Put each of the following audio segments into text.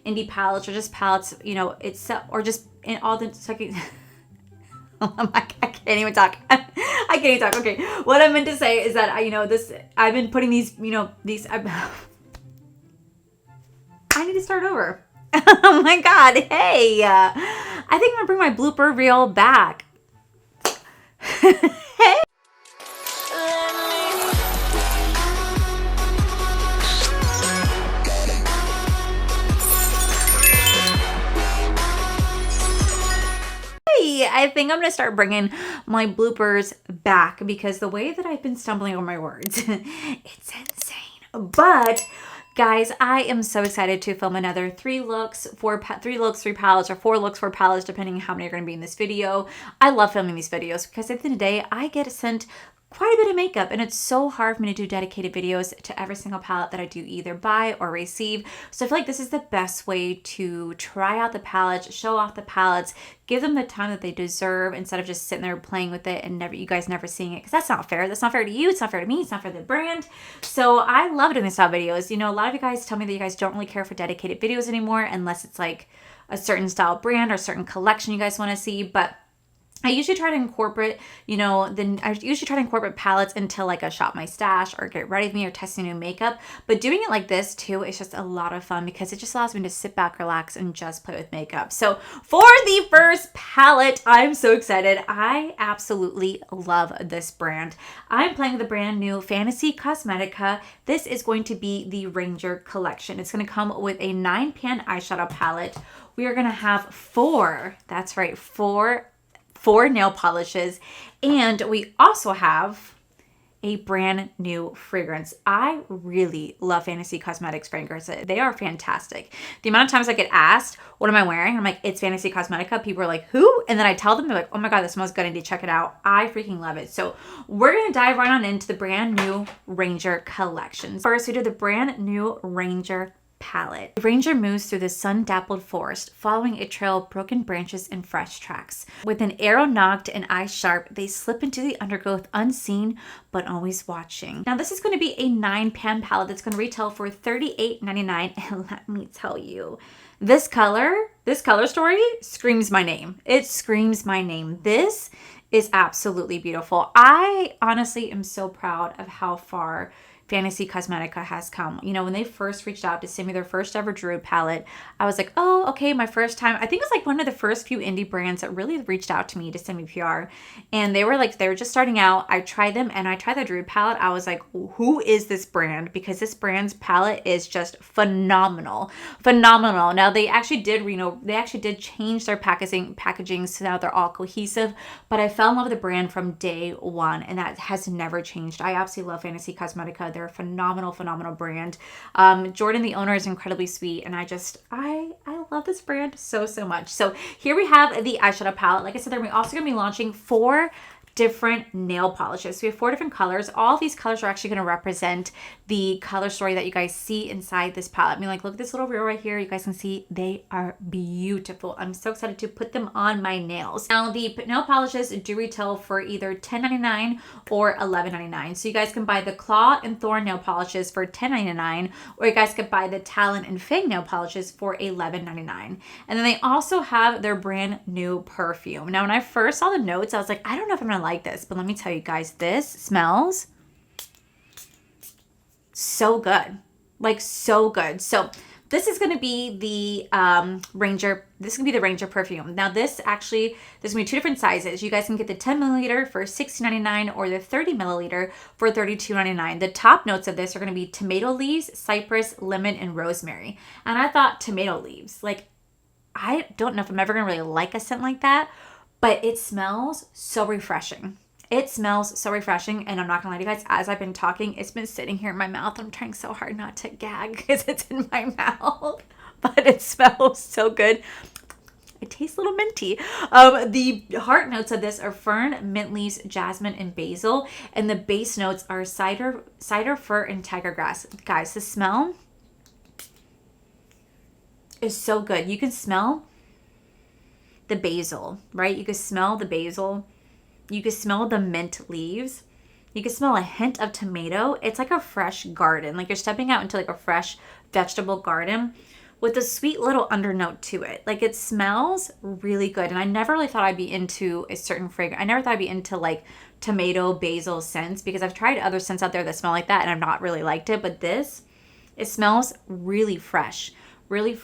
indie palettes or just palettes, you know, it's, or just in all the, I can't even talk. I can't even talk. Okay. What I meant to say is that, you know, I've been putting these, you know, I need to start over. Oh my God. Hey, I think I'm gonna bring my blooper reel back. Hey. I think I'm going to start bringing my bloopers back because the way that I've been stumbling over my words, it's insane. But guys, I am so excited to film another 3 looks, 3 palettes, or 4 looks, 4 palettes, depending on how many are going to be in this video. I love filming these videos because at the end of the day, I get sent quite a bit of makeup, and it's so hard for me to do dedicated videos to every single palette that I do either buy or receive. So I feel like this is the best way to try out the palettes, show off the palettes, give them the time that they deserve instead of just sitting there playing with it and you guys never seeing it, because that's not fair. That's not fair to you. It's not fair to me. It's not fair to the brand. So I love doing these style videos. You know, a lot of you guys tell me that you guys don't really care for dedicated videos anymore unless it's like a certain style brand or a certain collection you guys want to see, but I usually try to incorporate, you know, I usually try to incorporate palettes into like a shop my stash or get ready with me or testing new makeup. But doing it like this too is just a lot of fun because it just allows me to sit back, relax, and just play with makeup. So for the first palette, I'm so excited. I absolutely love this brand. I'm playing with the brand new Fantasy Cosmetica. This is going to be the Ranger collection. It's going to come with a 9-pan eyeshadow palette. We are going to have 4, that's right, 4 nail polishes, and we also have a brand new fragrance. I really love Fantasy Cosmetics fragrances. They are fantastic. The amount of times I get asked, what am I wearing? I'm like, it's Fantasy Cosmetica. People are like, who? And then I tell them, they're like, oh my God, this smells good. I need to check it out. I freaking love it. So we're going to dive right on into the brand new Ranger collection. First, we do the brand new Ranger palette. The Ranger moves through the sun-dappled forest, following a trail of broken branches and fresh tracks. With an arrow nocked and eyes sharp, they slip into the undergrowth unseen, but always watching. Now, this is going to be a 9-pan palette that's going to retail for $38.99, and let me tell you, this color story screams my name. It screams my name. This is absolutely beautiful. I honestly am so proud of how far Fantasy Cosmetica has come. You know, when they first reached out to send me their first ever Druid palette, I was like, oh, okay, my first time. I think it was like one of the first few indie brands that really reached out to me to send me PR. And they were just starting out. I tried them and I tried the Druid palette. I was like, who is this brand? Because this brand's palette is just phenomenal. Phenomenal. Now they actually did change their packaging so now they're all cohesive, but I fell in love with the brand from day one, and that has never changed. I absolutely love Fantasy Cosmetica. They're a phenomenal brand. Jordan, the owner, is incredibly sweet, and I love this brand so much. So here we have the eyeshadow palette. Like I said, we're also going to be launching 4 different nail polishes. So we have 4 different colors. All of these colors are actually going to represent the color story that you guys see inside this palette. I mean, like, look at this little reel right here. You guys can see they are beautiful. I'm so excited to put them on my nails. Now, the nail polishes do retail for either $10.99 or $11.99. So you guys can buy the Claw and Thorn nail polishes for $10.99, or you guys could buy the Talon and Fang nail polishes for $11.99. And then they also have their brand new perfume. Now, when I first saw the notes, I was like, I don't know if I'm going to like this, but let me tell you guys, this smells so good. Like, so good. So this is going to be the Ranger. This is going to be the Ranger perfume. Now, there's going to be 2 different sizes. You guys can get the 10 milliliter for $16.99 or the 30 milliliter for $32.99. The top notes of this are going to be tomato leaves, cypress, lemon, and rosemary. And I thought tomato leaves. Like, I don't know if I'm ever going to really like a scent like that, but it smells so refreshing. It smells so refreshing, and I'm not gonna lie to you guys, as I've been talking, it's been sitting here in my mouth. I'm trying so hard not to gag because it's in my mouth, but it smells so good. It tastes a little minty. The heart notes of this are fern, mint leaves, jasmine, and basil, and the base notes are cider, fir, and tiger grass. Guys, the smell is so good. You can smell the basil, right? You can smell the basil. You can smell the mint leaves. You can smell a hint of tomato. It's like a fresh garden. Like you're stepping out into like a fresh vegetable garden. with a sweet little undernote to it. Like, it smells really good. And I never really thought I'd be into a certain fragrance. I never thought I'd be into like tomato basil scents, because I've tried other scents out there that smell like that and I've not really liked it. But this, it smells really fresh, very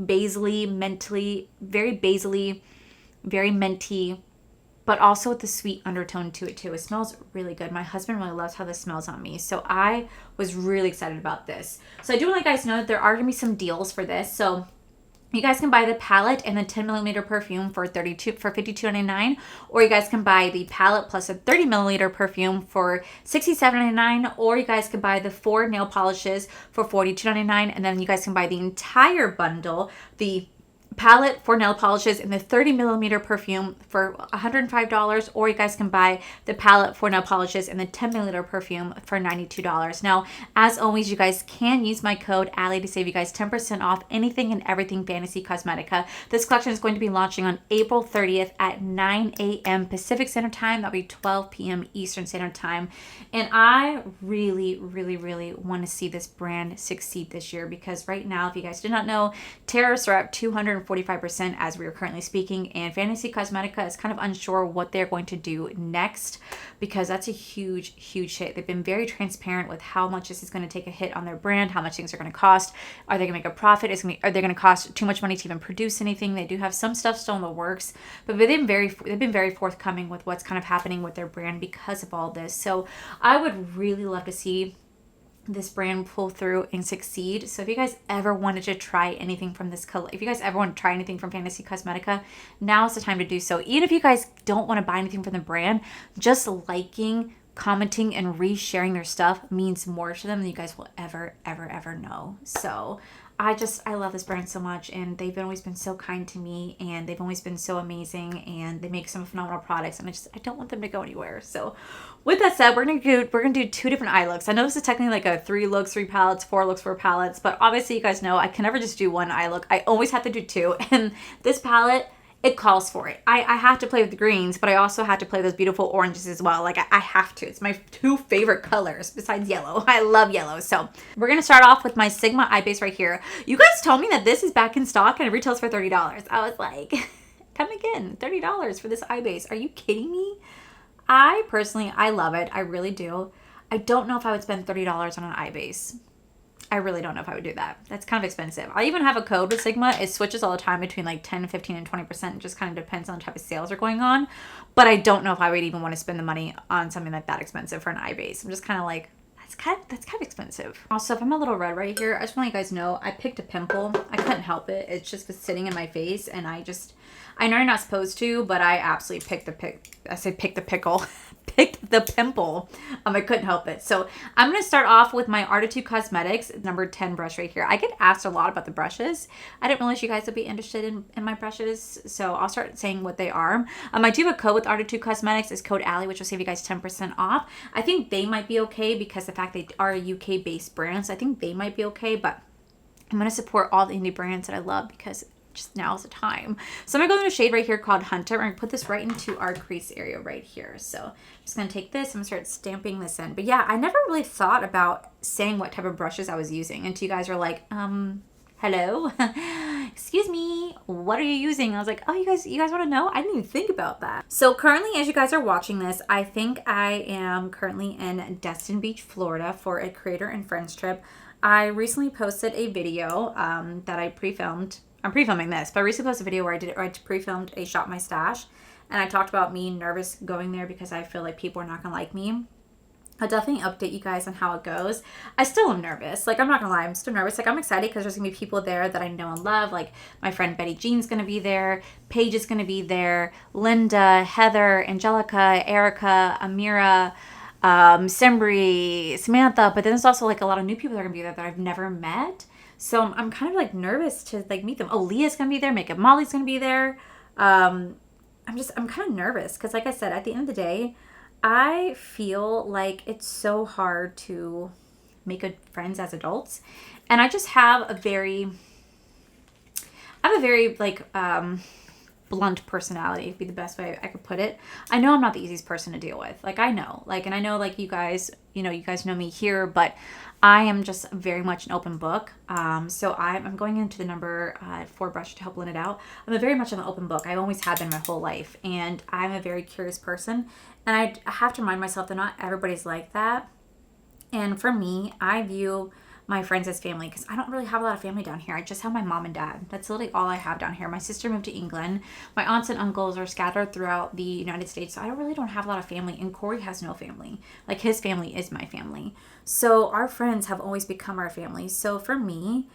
basily, mentally, very minty, but also with the sweet undertone to it too. It smells really good. My husband really loves how this smells on me. So I was really excited about this. So I do want you guys to know that there are going to be some deals for this. So you guys can buy the palette and the 10 milliliter perfume for $52.99, or you guys can buy the palette plus a 30 milliliter perfume for $67.99, or you guys can buy the 4 nail polishes for $42.99, and then you guys can buy the entire bundle, the palette, 4 nail polishes, and the 30 millimeter perfume for $105, or you guys can buy the palette, 4 nail polishes, and the 10 milliliter perfume for $92. Now, as always, you guys can use my code Allie to save you guys 10% off anything and everything Fantasy Cosmetica. This collection is going to be launching on April 30th at 9 a.m. Pacific Standard Time. That'll be 12 p.m. Eastern Standard Time. And I really want to see this brand succeed this year, because right now, if you guys did not know, tariffs are up 245% as we are currently speaking, and Fantasy Cosmetica is kind of unsure what they're going to do next, because that's a huge hit. They've been very transparent with how much this is going to take a hit on their brand, how much things are going to cost. Are they going to make a profit? Are they going to cost too much money to even produce anything? They do have some stuff still in the works, but they've been very forthcoming with what's kind of happening with their brand because of all this. So I would really love to see this brand pull through and succeed. So if you guys ever wanted to try anything from this if you guys ever want to try anything from Fantasy Cosmetica, now's the time to do so. Even if you guys don't want to buy anything from the brand, just liking, commenting, and resharing their stuff means more to them than you guys will ever know. So I love this brand so much, and they've always been so kind to me, and they've always been so amazing, and they make some phenomenal products, and I don't want them to go anywhere. So with that said, we're gonna do 2 different eye looks. I know this is technically like a 3 looks, 3 palettes, 4 looks, 4 palettes, but obviously you guys know I can never just do 1 eye look. I always have to do 2, and this palette, it calls for it. I have to play with the greens, but I also have to play those beautiful oranges as well. Like, I have to. It's my 2 favorite colors besides yellow. I love yellow. So we're going to start off with my Sigma eye base right here. You guys told me that this is back in stock and it retails for $30. I was like, come again, $30 for this eye base. Are you kidding me? I love it. I really do. I don't know if I would spend $30 on an eye base. I really don't know if I would do that. That's kind of expensive. I even have a code with Sigma. It switches all the time between like 10, 15, and 20%. It just kind of depends on the type of sales are going on. But I don't know if I would even want to spend the money on something like that expensive for an eye base. I'm just kind of like, that's kind of expensive. Also, if I'm a little red right here, I just want you guys to know I picked a pimple. I couldn't help it. It's just was sitting in my face, and I know you're not supposed to, but I absolutely picked the pickle. Picked the pimple. I couldn't help it. So I'm going to start off with my Artitude Cosmetics number 10 brush right here. I get asked a lot about the brushes. I didn't realize you guys would be interested in my brushes, so I'll start saying what they are. I do have a code with Artitude Cosmetics. It's code Allie, which will save you guys 10% off. I think they might be okay because the fact they are a UK-based brand, so I think they might be okay, but I'm going to support all the indie brands that I love because just now's the time. So I'm going to go in a shade right here called Hunter. We're going to put this right into our crease area right here. So I'm just going to take this. I'm going to start stamping this in. But yeah, I never really thought about saying what type of brushes I was using until you guys were like, hello, excuse me, what are you using? I was like, oh, you guys want to know? I didn't even think about that. So currently, as you guys are watching this, I think I am currently in Destin Beach, Florida for a creator and friends trip. I recently posted a video that I pre-filmed. I'm pre-filming this, but I recently posted a video where I pre-filmed a Shop My Stash, and I talked about me nervous going there because I feel like people are not going to like me. I'll definitely update you guys on how it goes. I still am nervous. Like, I'm not going to lie. I'm still nervous. Like, I'm excited because there's going to be people there that I know and love. Like, my friend Betty Jean's going to be there. Paige is going to be there. Linda, Heather, Angelica, Erica, Amira, Simbri, Samantha. But then there's also, like, a lot of new people that are going to be there that I've never met. So I'm kind of like nervous to like meet them. Oh, Leah's gonna be there. Makeup Molly's gonna be there. I'm kind of nervous because, like I said, at the end of the day, I feel like it's so hard to make good friends as adults, and I just have a very like blunt personality would be the best way I could put it. I know I'm not the easiest person to deal with. Like, I know, like, and I know, like, you guys know me here, but I am just very much an open book. So I'm going into the number 4 brush to help blend it out. I'm very much an open book. I always have been my whole life, and I'm a very curious person. And I have to remind myself that not everybody's like that. And for me, I view my friends as family because I don't really have a lot of family down here. I just have my mom and dad. That's literally all I have down here. My sister moved to England. My aunts and uncles are scattered throughout the United States. So I don't have a lot of family. And Corey has no family. Like, his family is my family. So our friends have always become our family. So for me,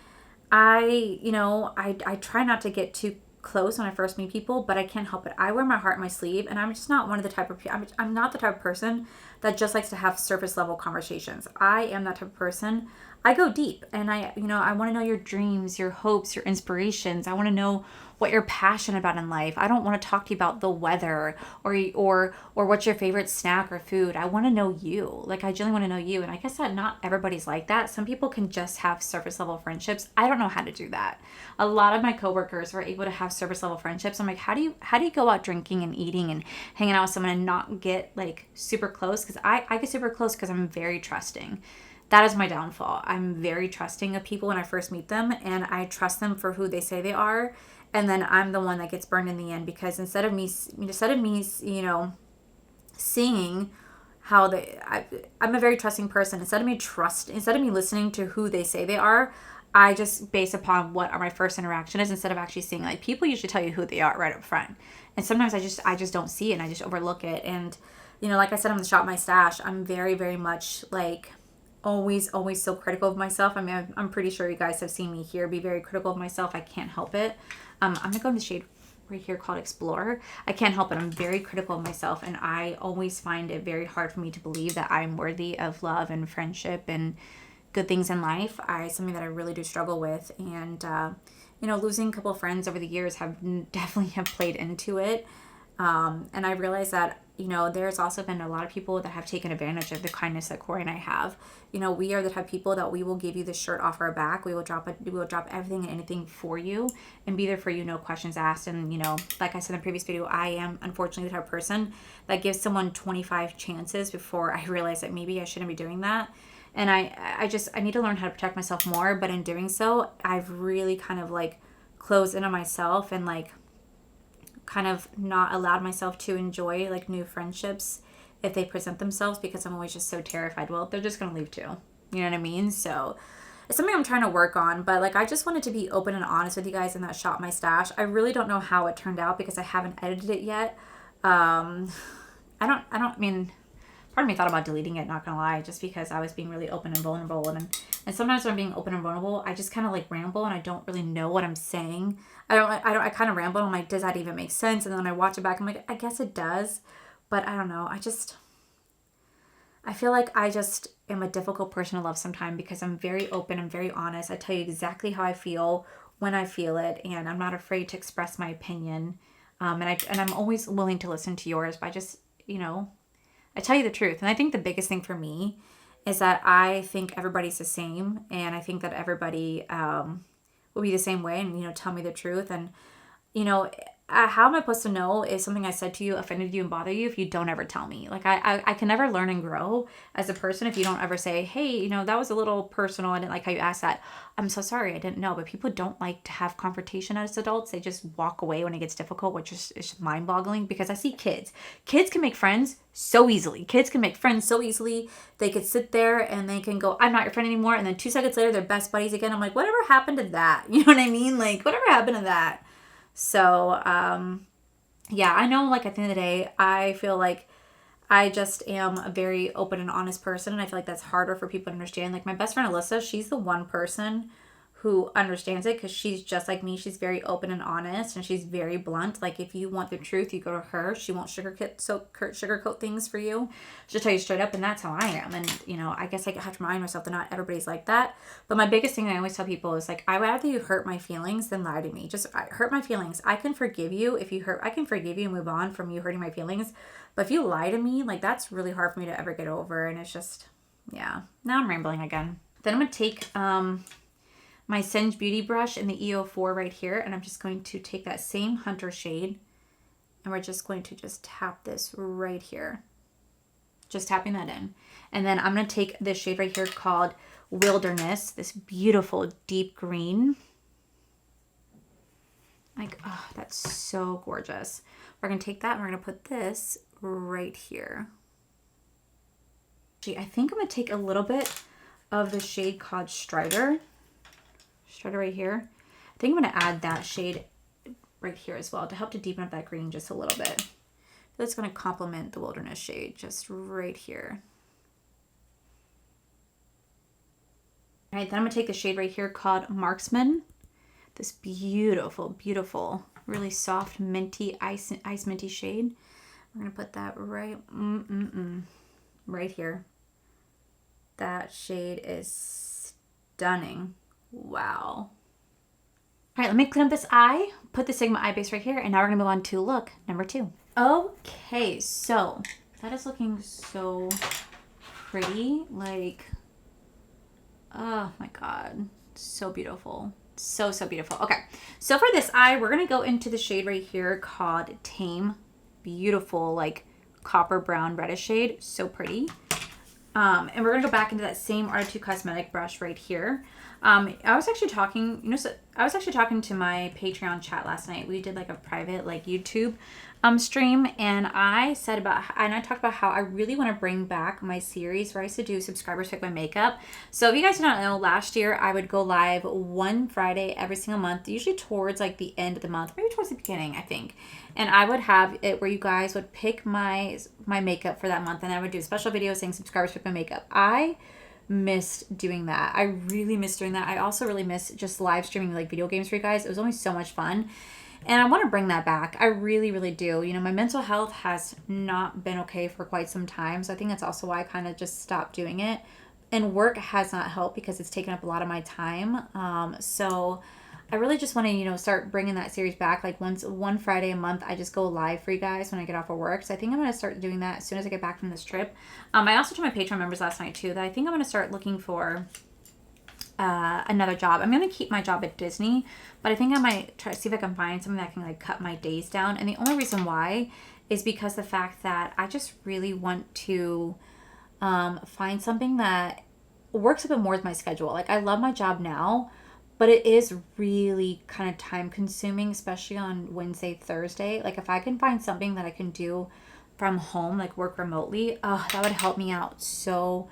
I try not to get too close when I first meet people, but I can't help it. I wear my heart on my sleeve, and I'm just not one of the type of people. I'm not the type of person that just likes to have surface level conversations. I am that type of person. I go deep, and I want to know your dreams, your hopes, your inspirations. I want to know what you're passionate about in life. I don't want to talk to you about the weather or what's your favorite snack or food. I want to know you. Like, I genuinely want to know you. And I guess that not everybody's like that. Some people can just have surface level friendships. I don't know how to do that. A lot of my coworkers were able to have surface level friendships. I'm like, how do you go out drinking and eating and hanging out with someone and not get like super close? Because I get super close because I'm very trusting. That is my downfall. I'm very trusting of people when I first meet them, and I trust them for who they say they are. And then I'm the one that gets burned in the end because instead of me, seeing how I'm a very trusting person. Instead of me listening to who they say they are, I just base upon what my first interaction is instead of actually seeing, like, people usually tell you who they are right up front. And sometimes I just don't see it and I just overlook it. And, like I said, on the Shop My Stash, I'm very, very much like, always so critical of myself. I mean, I'm pretty sure you guys have seen me here be very critical of myself. I can't help it. I'm gonna go in the shade right here called Explorer. I can't help it. I'm very critical of myself, and I always find it very hard for me to believe that I'm worthy of love and friendship and good things in life. Something that I really do struggle with, and losing a couple of friends over the years definitely have played into it. And I realized that, there's also been a lot of people that have taken advantage of the kindness that Corey and I have. We are the type of people that we will give you the shirt off our back. We will drop everything and anything for you and be there for you, no questions asked. And, like I said in the previous video, I am unfortunately the type of person that gives someone 25 chances before I realize that maybe I shouldn't be doing that. And I need to learn how to protect myself more. But in doing so, I've really kind of like closed in on myself and like kind of not allowed myself to enjoy like new friendships if they present themselves because I'm always just so terrified. Well, they're just going to leave too. You know what I mean? So it's something I'm trying to work on, but like I just wanted to be open and honest with you guys in that Shop My Stash. I really don't know how it turned out because I haven't edited it yet. I mean, part of me thought about deleting it, not gonna lie, just because I was being really open and vulnerable. And sometimes when I'm being open and vulnerable, I just kind of like ramble and I don't really know what I'm saying. I kind of ramble and I'm like, does that even make sense? And then when I watch it back, I'm like, I guess it does. But I don't know. I feel like I just am a difficult person to love sometimes because I'm very open. I'm very honest. I tell you exactly how I feel when I feel it. And I'm not afraid to express my opinion. And I'm always willing to listen to yours. But I just, I tell you the truth. And I think the biggest thing for me is that I think everybody's the same. And I think that everybody will be the same way and, tell me the truth. And, how am I supposed to know if something I said to you offended you and bothered you if you don't ever tell me? Like, I can never learn and grow as a person if you don't ever say, hey, that was a little personal. I didn't like how you asked that. I'm so sorry. I didn't know. But people don't like to have confrontation as adults. They just walk away when it gets difficult, which is just mind-boggling because I see kids. Kids can make friends so easily. They could sit there and they can go, I'm not your friend anymore. And then 2 seconds later, they're best buddies again. I'm like, whatever happened to that? You know what I mean? Like, whatever happened to that? So, yeah, I know, like, at the end of the day, I feel like I just am a very open and honest person, and I feel like that's harder for people to understand. Like, my best friend, Alyssa, she's the one person who understands it because she's just like me. She's very open and honest, and she's very blunt. Like, if you want the truth, you go to her. She won't sugarcoat things for you. She'll tell you straight up, and that's how I am. And, I guess I have to remind myself that not everybody's like that. But my biggest thing that I always tell people is, like, I would rather you hurt my feelings than lie to me. Just hurt my feelings. I can forgive you if you hurt. I can forgive you and move on from you hurting my feelings. But if you lie to me, like, that's really hard for me to ever get over. And it's just, yeah. Now I'm rambling again. Then I'm going to take my Singe Beauty brush in the EO4 right here, and I'm just going to take that same Hunter shade, And we're just going to just tap this right here. Just tapping that in. And then I'm going to take this shade right here called Wilderness, this beautiful deep green. Like, oh, that's so gorgeous. We're going to take that and we're going to put this right here. Actually, I think I'm going to take a little bit of the shade called Strider. Strider right here. I think I'm going to add that shade right here as well to help to deepen up that green just a little bit. That's going to complement the Wilderness shade just right here. All right, then I'm going to take the shade right here called Marksman. This beautiful, beautiful, really soft minty, ice minty shade. We're going to put that right, right here. That shade is stunning. Wow. All right, let me clean up this eye, put the Sigma eye base right here, and now we're going to move on to look number 2. Okay, so that is looking so pretty. Like, oh my God, so beautiful. So beautiful. Okay, so for this eye, we're going to go into the shade right here called Tame. Beautiful, like copper brown reddish shade. So pretty. And we're going to go back into that same Art of Two Cosmetic brush right here. I was actually talking, I was actually talking to my Patreon chat last night. We did like a private like YouTube stream, and I talked about how I really want to bring back my series where I used to do subscribers pick my makeup. So if you guys do not know, last year I would go live one Friday every single month, usually towards like the end of the month, maybe towards the beginning, I think. And I would have it where you guys would pick my makeup for that month, and I would do a special video saying subscribers pick my makeup. I missed doing that. I really missed doing that. I also really miss just live streaming like video games for you guys. It was always so much fun. And I want to bring that back. I really, really do. You know, my mental health has not been okay for quite some time. So I think that's also why I kind of just stopped doing it. And work has not helped because it's taken up a lot of my time. So I really just want to, start bringing that series back. Like one Friday a month, I just go live for you guys when I get off of work. So I think I'm going to start doing that as soon as I get back from this trip. I also told my Patreon members last night too that I think I'm going to start looking for another job. I'm going to keep my job at Disney, but I think I might try to see if I can find something that can like cut my days down. And the only reason why is because the fact that I just really want to find something that works a bit more with my schedule. Like I love my job now, but it is really kind of time consuming, especially on Wednesday, Thursday. Like if I can find something that I can do from home, like work remotely, that would help me out so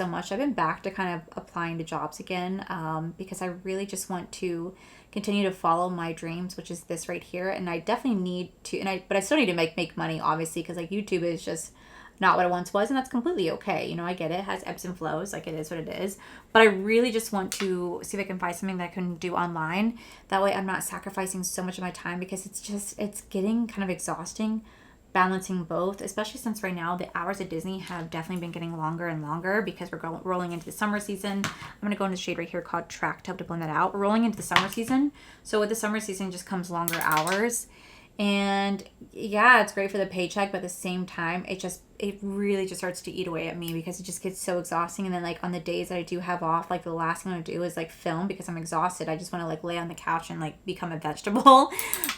much. I've been back to kind of applying to jobs again because I really just want to continue to follow my dreams, which is this right here. And I definitely need to, but I still need to make money, obviously, because like YouTube is just not what it once was, and that's completely okay. I get it. It has ebbs and flows, like it is what it is. But I really just want to see if I can find something that I can do online. That way I'm not sacrificing so much of my time because it's getting kind of exhausting balancing both, especially since right now the hours at Disney have definitely been getting longer and longer because we're rolling into the summer season. I'm going to go into the shade right here called Track to help to blend that out. We're rolling into the summer season. So with the summer season just comes longer hours. And yeah, it's great for the paycheck, but at the same time, it really just starts to eat away at me because it just gets so exhausting. And then like on the days that I do have off, like the last thing I want to do is like film because I'm exhausted. I just want to like lay on the couch and like become a vegetable,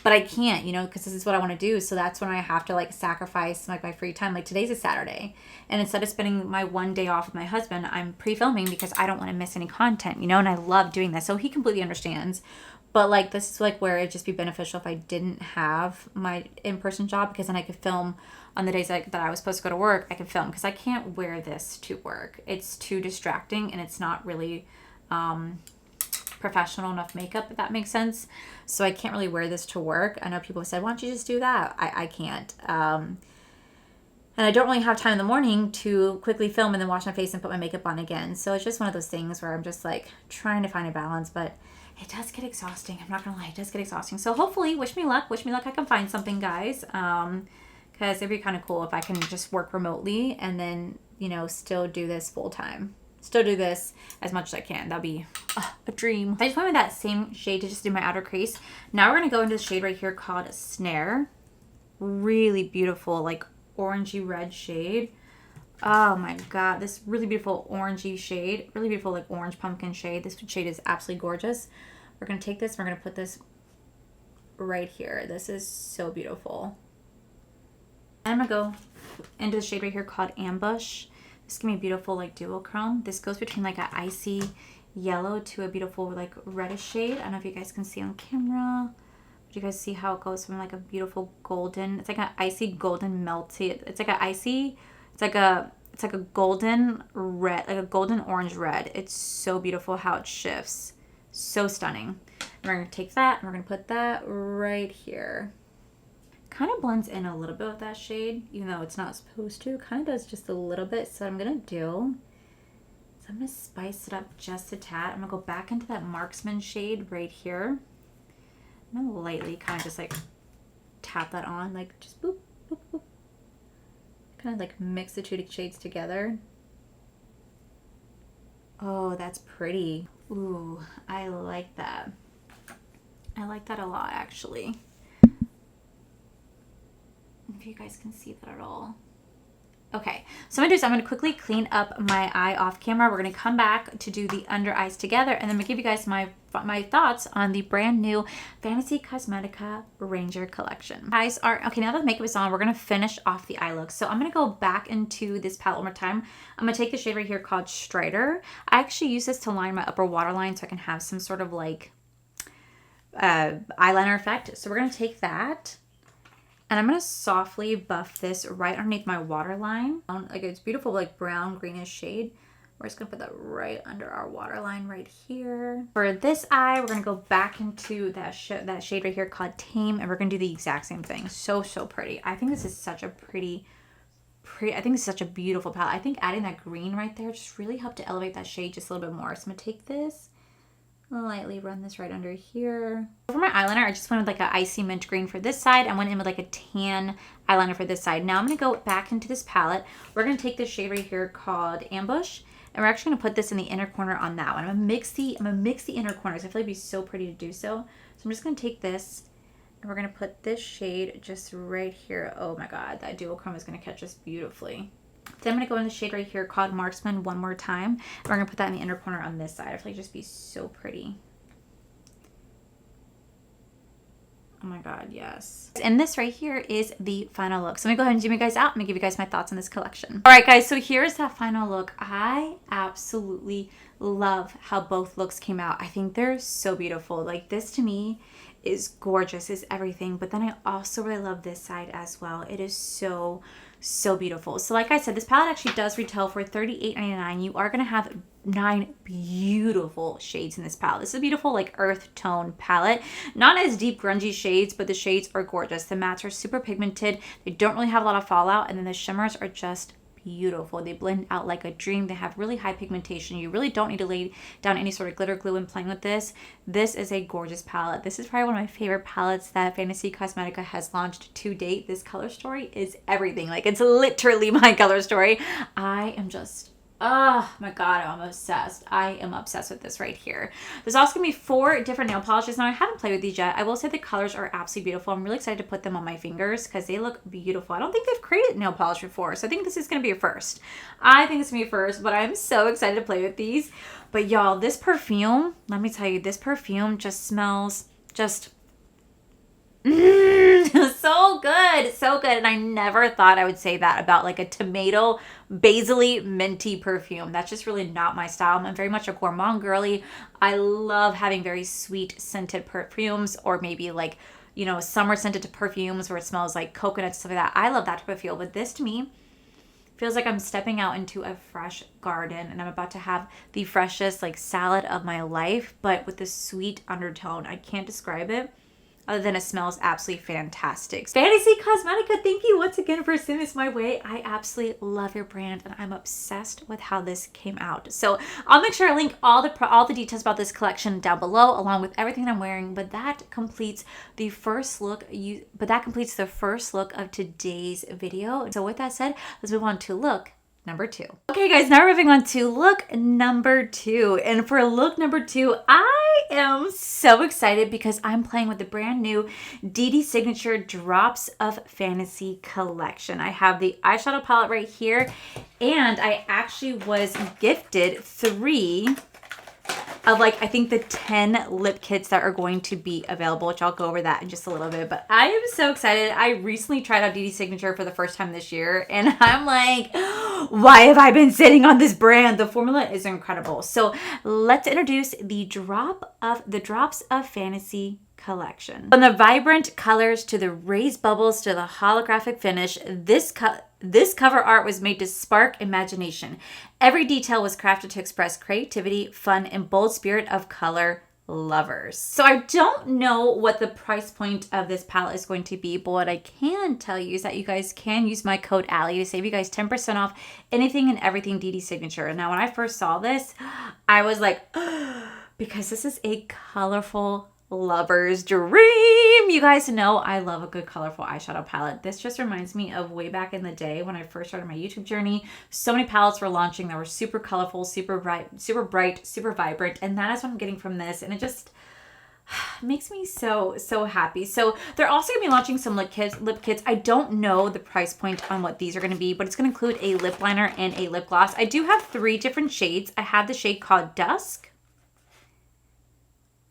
but I can't, because this is what I want to do. So that's when I have to like sacrifice like my free time. Like today's a Saturday, and instead of spending my one day off with my husband, I'm pre-filming because I don't want to miss any content, and I love doing this. So he completely understands. But like this is like where it'd just be beneficial if I didn't have my in-person job, because then I could film on the days that I was supposed to go to work. I could film because I can't wear this to work. It's too distracting and it's not really professional enough makeup, if that makes sense. So I can't really wear this to work. I know people have said, why don't you just do that? I can't. And I don't really have time in the morning to quickly film and then wash my face and put my makeup on again. So it's just one of those things where I'm just like trying to find a balance, but it does get exhausting. I'm not going to lie. It does get exhausting. So hopefully, wish me luck. Wish me luck I can find something, guys. Because it'd be kind of cool if I can just work remotely and then, still do this full time. Still do this as much as I can. That'd be a dream. I just went with that same shade to just do my outer crease. Now we're going to go into the shade right here called Snare. Really beautiful, like orangey red shade. Oh my God, this really beautiful orangey shade. Really beautiful, like orange pumpkin shade. This shade is absolutely gorgeous. We're going to take this, we're going to put this right here. This is so beautiful. I'm gonna go into the shade right here called Ambush. This is gonna be a beautiful like duochrome. This goes between like an icy yellow to a beautiful like reddish shade. I don't know if you guys can see on camera. Do you guys see how it goes from like a beautiful golden? It's like an icy golden melty. It's like an icy. It's like a golden red, like a golden orange red. It's so beautiful how it shifts. So stunning. And we're gonna take that and we're gonna put that right here. Kind of blends in a little bit with that shade, even though it's not supposed to. Kind of does just a little bit. So what I'm gonna do is I'm gonna spice it up just a tad. I'm gonna go back into that Marksman shade right here. I'm gonna lightly kind of just like tap that on, like just boop, boop, boop. Kind of like mix the two shades together. Oh, that's pretty. Ooh, I like that. I like that a lot, actually. If you guys can see that at all. Okay, so I'm gonna do is I'm gonna quickly clean up my eye off camera. We're gonna come back to do the under eyes together, and then I'm gonna give you guys my thoughts on the brand new Fantasy Cosmetica Ranger collection. Eyes are okay. Now that the makeup is on, we're gonna finish off the eye look. So I'm gonna go back into this palette one more time. I'm gonna take the shade right here called Strider. I actually use this to line my upper waterline so I can have some sort of like eyeliner effect. So we're gonna take that. And I'm going to softly buff this right underneath my waterline. Like it's beautiful, like brown greenish shade. We're just going to put that right under our waterline right here. For this eye, we're going to go back into that shade right here called Tame. And we're going to do the exact same thing. So, so pretty. I think this is such a pretty, I think it's such a beautiful palette. I think adding that green right there just really helped to elevate that shade just a little bit more. So I'm going to take this. Lightly run this right under here. For my eyeliner, I just went with like an icy mint green for this side. I went in with like a tan eyeliner for this side. Now I'm going to go back into this palette. We're going to take this shade right here called Ambush, and we're actually going to put this in the inner corner on that one. I'm going to mix the inner corners. I feel like it'd be so pretty to do so. So I'm just going to take this and we're going to put this shade just right here. Oh my God, that duochrome is going to catch us beautifully. Then I'm going to go in the shade right here called Marksman one more time. We're going to put that in the inner corner on this side. I feel like it'd just be so pretty. Oh my God, yes. And this right here is the final look. So I'm going to go ahead and zoom you guys out. I'm going to give you guys my thoughts on this collection. All right, guys, so here's that final look. I absolutely love how both looks came out. I think they're so beautiful. Like this to me is gorgeous, is everything. But then I also really love this side as well. It is so beautiful. So like I said, this palette actually does retail for $38.99. You are going to have 9 beautiful shades in this palette. This is a beautiful like earth tone palette. Not as deep grungy shades, but the shades are gorgeous. The mattes are super pigmented. They don't really have a lot of fallout, and then the shimmers are just beautiful. They blend out like a dream. They have really high pigmentation. You really don't need to lay down any sort of glitter glue when playing with this. This is a gorgeous palette. This is probably one of my favorite palettes that Fantasy Cosmetica has launched to date. This color story is everything. Like it's literally my color story. I am just, oh my God, I'm obsessed. I am obsessed with this right here. There's also gonna be 4 different nail polishes. Now I haven't played with these yet. I will say the colors are absolutely beautiful. I'm really excited to put them on my fingers because they look beautiful. I don't think they've created nail polish before, so I think this is gonna be a first. I think it's gonna be a first, but I'm so excited to play with these. But y'all, this perfume, let me tell you, this perfume just smells just so good, so good. And I never thought I would say that about like a tomato basil-y minty perfume. That's just really not my style. I'm very much a gourmand girly. I love having very sweet scented perfumes, or maybe like, you know, summer scented perfumes where it smells like coconut, stuff like that. I love that type of feel, but this to me feels like I'm stepping out into a fresh garden and I'm about to have the freshest like salad of my life, but with this sweet undertone. I can't describe it other than it smells absolutely fantastic. Fantasy Cosmetica, thank you once again for sending this my way. I absolutely love your brand and I'm obsessed with how this came out. So I'll make sure I link all the details about this collection down below, along with everything I'm wearing. But that completes the first look. Of today's video. So with that said, let's move on to look number 2. Okay guys, now we're moving on to look number 2. And for look number 2, I am so excited because I'm playing with the brand new Dee Signature Drops of Fantasy collection. I have the eyeshadow palette right here, and I actually was gifted 3 of like, I think the 10 lip kits that are going to be available, which I'll go over that in just a little bit. But I am so excited. I recently tried out Dee Signature for the first time this year, and I'm like, why have I been sitting on this brand? The formula is incredible. So let's introduce the Drops of Fantasy collection. From the vibrant colors to the raised bubbles to the holographic finish, this cover art was made to spark imagination. Every detail was crafted to express creativity, fun, and bold spirit of color lovers. So I don't know what the price point of this palette is going to be, but what I can tell you is that you guys can use my code Allie to save you guys 10% off anything and everything Dee Signature. Now, when I first saw this, I was like, because this is a colorful lover's dream. You guys know I love a good colorful eyeshadow palette. This just reminds me of way back in the day when I first started my YouTube journey. So many palettes were launching that were super colorful, super bright, super vibrant, and that is what I'm getting from this, and it just makes me so happy. So they're also gonna be launching some lip kits. I don't know the price point on what these are gonna be, but it's gonna include a lip liner and a lip gloss. I do have 3 different shades. I have the shade called Dusk,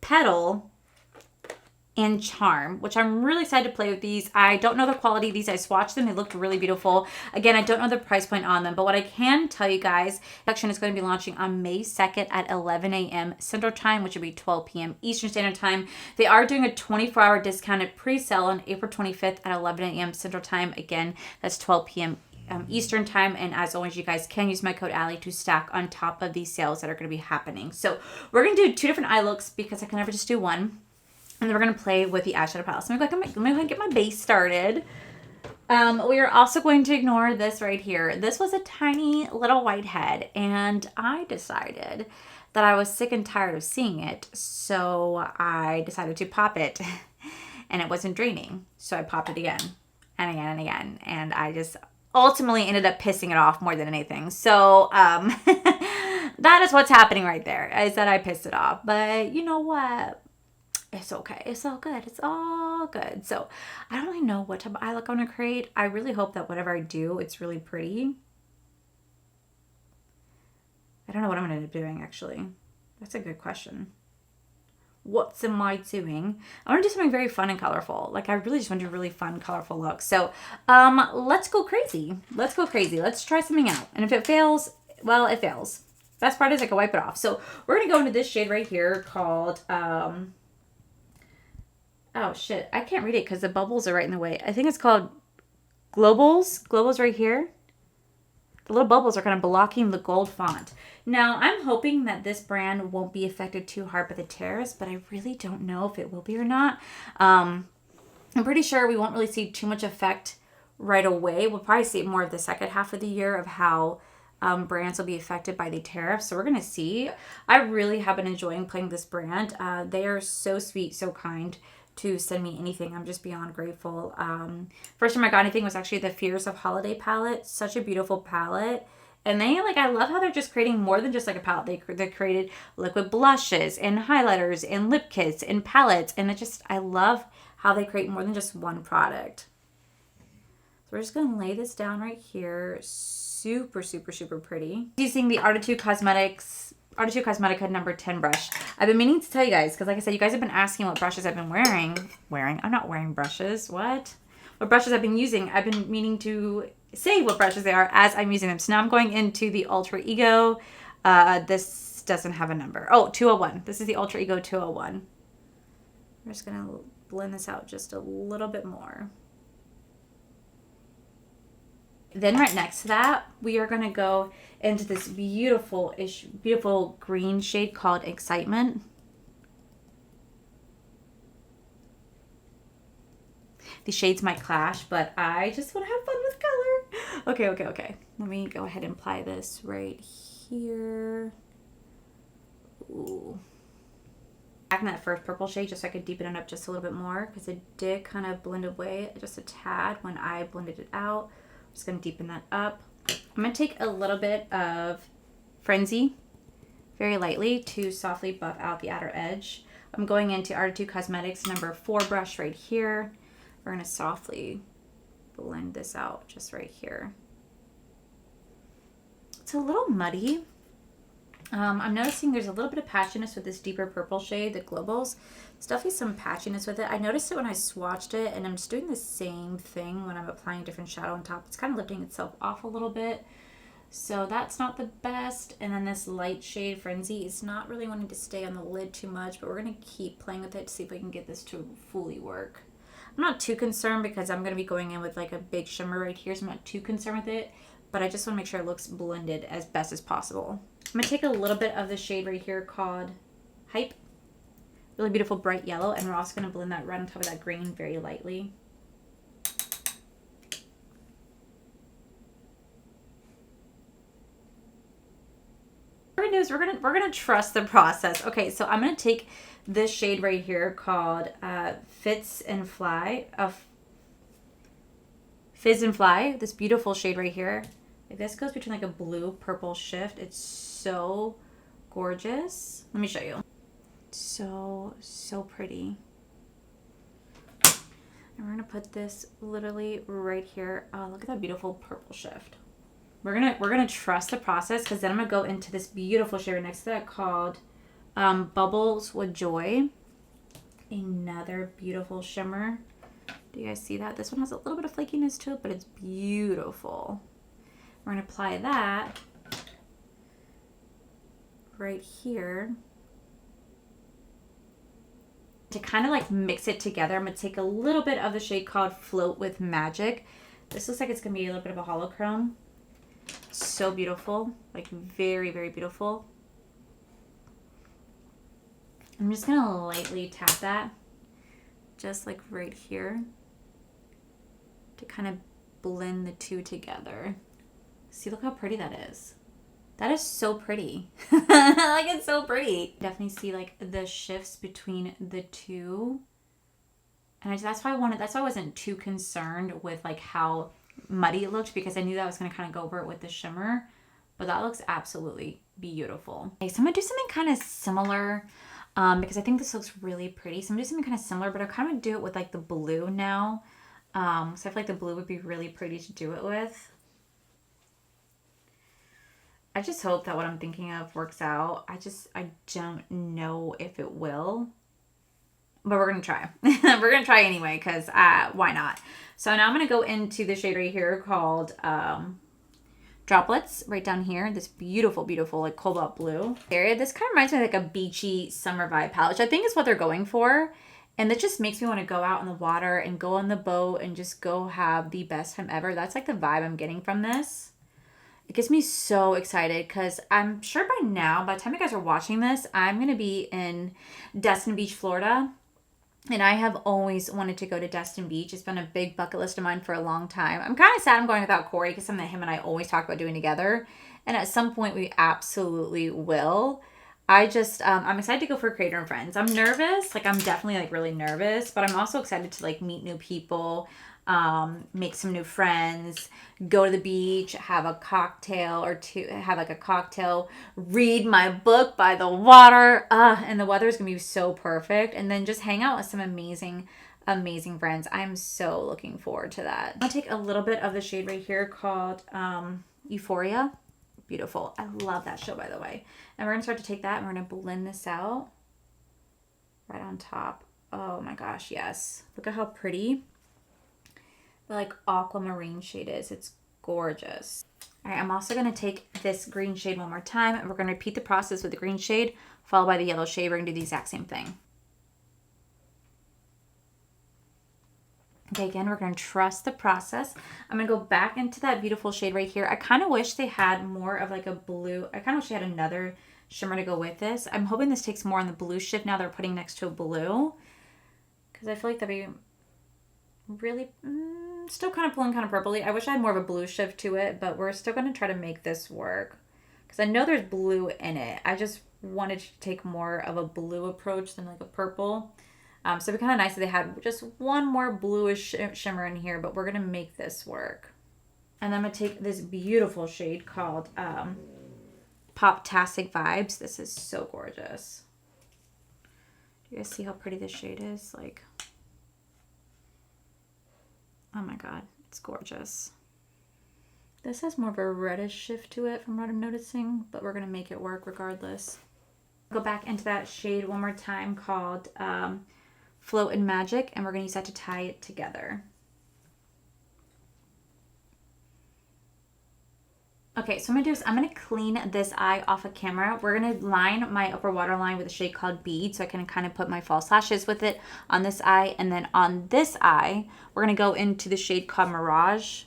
Petal, and Charm, which I'm really excited to play with these. I don't know the quality of these. I swatched them. They looked really beautiful. Again, I don't know the price point on them, but what I can tell you guys, the collection is going to be launching on May 2nd at 11 a.m. Central Time, which would be 12 p.m. Eastern Standard Time. They are doing a 24-hour discounted pre-sale on April 25th at 11 a.m. Central Time. Again, that's 12 p.m. Eastern Time, and as always, you guys can use my code Allie to stack on top of these sales that are going to be happening. So we're going to do 2 different eye looks because I can never just do one. And then we're going to play with the eyeshadow palette. So let me go ahead and get my base started. We are also going to ignore this right here. This was a tiny little whitehead, and I decided that I was sick and tired of seeing it. So I decided to pop it, and it wasn't draining. So I popped it again and again and again. And I just ultimately ended up pissing it off more than anything. So that is what's happening right there, is that I pissed it off. But you know what? It's okay. It's all good. It's all good. So I don't really know what type of eye look I want to create. I really hope that whatever I do, it's really pretty. I don't know what I'm going to end up doing, actually. That's a good question. What am I doing? I want to do something very fun and colorful. Like, I really just want to do a really fun, colorful look. So let's go crazy. Let's go crazy. Let's try something out. And if it fails, well, it fails. Best part is I can wipe it off. So we're going to go into this shade right here called... oh shit, I can't read it because the bubbles are right in the way. I think it's called Globals. Globals right here. The little bubbles are kind of blocking the gold font. Now, I'm hoping that this brand won't be affected too hard by the tariffs, but I really don't know if it will be or not. I'm pretty sure we won't really see too much effect right away. We'll probably see more of the second half of the year of how brands will be affected by the tariffs. So we're going to see. I really have been enjoying playing this brand. They are so sweet, so kind to send me anything. I'm just beyond grateful. First time I got anything was actually the Fears of Holiday palette. Such a beautiful palette. And they, like, I love how they're just creating more than just like a palette. They created liquid blushes and highlighters and lip kits and palettes. And I love how they create more than just one product. So we're just going to lay this down right here. Super, super, super pretty. Using the Artitude Cosmetica number 10 brush. I've been meaning to tell you guys, because like I said, you guys have been asking what brushes I've been wearing. I'm not wearing brushes. What brushes I've been using. I've been meaning to say what brushes they are as I'm using them. So now I'm going into the Ultra Ego. This doesn't have a number. Oh, 201. This is the Ultra Ego 201. I'm just going to blend this out just a little bit more. Then right next to that, we are going to go into this beautiful green shade called Excitement. The shades might clash, but I just want to have fun with color. Okay. Let me go ahead and apply this right here. Ooh. Back in that first purple shade just so I could deepen it up just a little bit more, because it did kind of blend away just a tad when I blended it out. I'm just going to deepen that up. I'm going to take a little bit of Frenzy, very lightly, to softly buff out the outer edge. I'm going into Artitude Cosmetics number 4 brush right here. We're going to softly blend this out just right here. It's a little muddy. I'm noticing there's a little bit of patchiness with this deeper purple shade, the Globals. There's definitely some patchiness with it. I noticed it when I swatched it, and I'm just doing the same thing when I'm applying different shadow on top. It's kind of lifting itself off a little bit. So that's not the best. And then this light shade, Frenzy, is not really wanting to stay on the lid too much, but we're going to keep playing with it to see if we can get this to fully work. I'm not too concerned because I'm going to be going in with like a big shimmer right here, so I'm not too concerned with it, but I just want to make sure it looks blended as best as possible. I'm going to take a little bit of the shade right here called Hype. Really beautiful bright yellow, and we're also going to blend that right on top of that green very lightly. We're gonna trust the process. Okay, so I'm gonna take this shade right here called Fizz and Fly. This beautiful shade right here. Like this goes between like a blue purple shift. It's so gorgeous. Let me show you. So pretty. And we're gonna put this literally right here. Oh, look at that beautiful purple shift. We're gonna trust the process, because then I'm gonna go into this beautiful shade right next to that called Bubbles with Joy. Another beautiful shimmer. Do you guys see that? This one has a little bit of flakiness to it, but it's beautiful. We're gonna apply that right here to kind of like mix it together. I'm gonna take a little bit of the shade called Float with Magic. This looks like it's gonna be a little bit of a holochrome. So beautiful, like very, very beautiful. I'm just gonna lightly tap that, just like right here, to kind of blend the two together. See, look how pretty that is. That is so pretty. Like, it's so pretty. Definitely see like the shifts between the two. And that's why I wasn't too concerned with like how muddy it looked, because I knew that I was going to kind of go over it with the shimmer, but that looks absolutely beautiful. Okay, so I'm going to do something kind of similar because I think this looks really pretty. So I'm going to do something kind of similar, but I kind of do it with like the blue now. So I feel like the blue would be really pretty to do it with. I just hope that what I'm thinking of works out. I don't know if it will, but we're going to try. We're going to try anyway, because why not? So now I'm going to go into the shade right here called Droplets, right down here. This beautiful, beautiful like cobalt blue area. This kind of reminds me of like a beachy summer vibe palette, which I think is what they're going for. And that just makes me want to go out on the water and go on the boat and just go have the best time ever. That's like the vibe I'm getting from this. It gets me so excited because I'm sure by now, by the time you guys are watching this, I'm going to be in Destin Beach, Florida. And I have always wanted to go to Destin Beach. It's been a big bucket list of mine for a long time. I'm kind of sad I'm going without Corey, because something that him and I always talk about doing together. And at some point we absolutely will. I'm excited to go for Creator and Friends. I'm nervous. Like, I'm definitely like really nervous, but I'm also excited to like meet new people, make some new friends, go to the beach, have a cocktail or two, read my book by the water, and the weather is gonna be so perfect, and then just hang out with some amazing friends. I'm so looking forward to that. I'll take a little bit of the shade right here called Euphoria. Beautiful. I love that show, by the way. And we're gonna start to take that and we're gonna blend this out right on top. Oh my gosh, yes. Look at how pretty the like aquamarine shade is. It's gorgeous. All right, I'm also gonna take this green shade one more time, and we're gonna repeat the process with the green shade followed by the yellow shade. We're gonna do the exact same thing. Okay, again, we're going to trust the process. I'm going to go back into that beautiful shade right here. I kind of wish they had more of like a blue. I kind of wish they had another shimmer to go with this. I'm hoping this takes more on the blue shift now they're putting next to a blue, because I feel like that'd be really still kind of pulling kind of purpley. I wish I had more of a blue shift to it, but we're still going to try to make this work, because I know there's blue in it. I just wanted to take more of a blue approach than like a purple. So it'd be kind of nice if they had just one more bluish shimmer in here, but we're going to make this work. And I'm going to take this beautiful shade called Pop-tastic Vibes. This is so gorgeous. Do you guys see how pretty this shade is? Like, oh my God, it's gorgeous. This has more of a reddish shift to it from what I'm noticing, but we're going to make it work regardless. Go back into that shade one more time called Float in Magic, and we're going to use that to tie it together. Okay, so what I'm going to do is I'm going to clean this eye off of camera. We're going to line my upper waterline with a shade called Bead, so I can kind of put my false lashes with it on this eye. And then on this eye, we're going to go into the shade called Mirage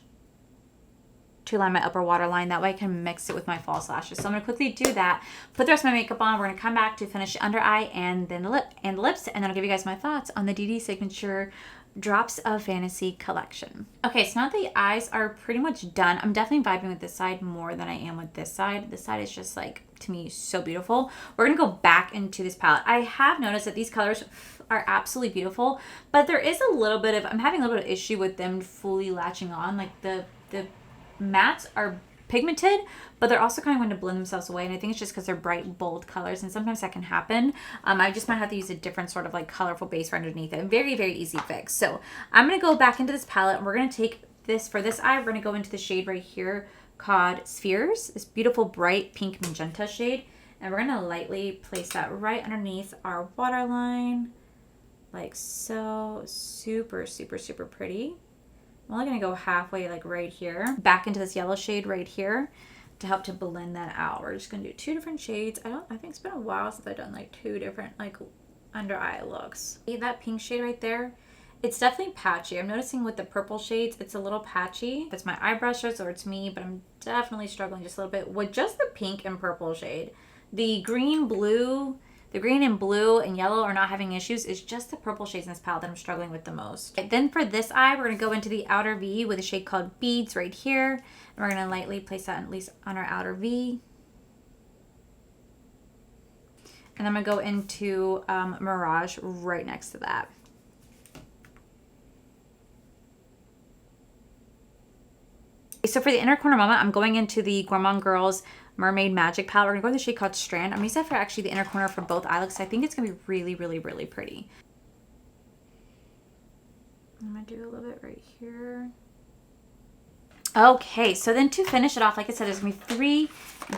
to line my upper waterline. That way I can mix it with my false lashes. So I'm going to quickly do that, put the rest of my makeup on. We're going to come back to finish the under eye and then the lip and lips, and then I'll give you guys my thoughts on the Dee Signature Drops of Fantasy collection. Okay, so now the eyes are pretty much done. I'm definitely vibing with this side more than I am with this side. This side is just like, to me, so beautiful. We're gonna go back into this palette. I have noticed that these colors are absolutely beautiful, but there is a little bit of, I'm having a little bit of issue with them fully latching on. Like the mattes are pigmented, but they're also kind of going to blend themselves away, and I think it's just because they're bright, bold colors, and sometimes that can happen. I just might have to use a different sort of like colorful base for underneath it. Very, very easy fix. So I'm going to go back into this palette, and we're going to take this, for this eye, we're going to go into the shade right here called Spheres, this beautiful bright pink magenta shade, and we're going to lightly place that right underneath our waterline, like so. Super, super, super pretty. I'm only going to go halfway, like right here, back into this yellow shade right here to help to blend that out. We're just going to do 2 different shades. I think it's been a while since I've done like 2 different like under eye looks. See that pink shade right there? It's definitely patchy. I'm noticing with the purple shades, it's a little patchy. If it's my eye brushes or it's me, but I'm definitely struggling just a little bit with just the pink and purple shade. The green and blue and yellow are not having issues. It's just the purple shades in this palette that I'm struggling with the most. Okay, then for this eye, we're going to go into the outer V with a shade called Beads right here. And we're going to lightly place that at least on our outer V. And I'm going to go into Mirage right next to that. So for the inner corner moment, I'm going into the Gourmand Girls Mermaid Magic palette. We're going to go with the shade called Strand. I'm going to use that for actually the inner corner for both eye looks. I think it's going to be really, really, really pretty. I'm going to do a little bit right here. Okay, so then to finish it off, like I said, there's going to be 3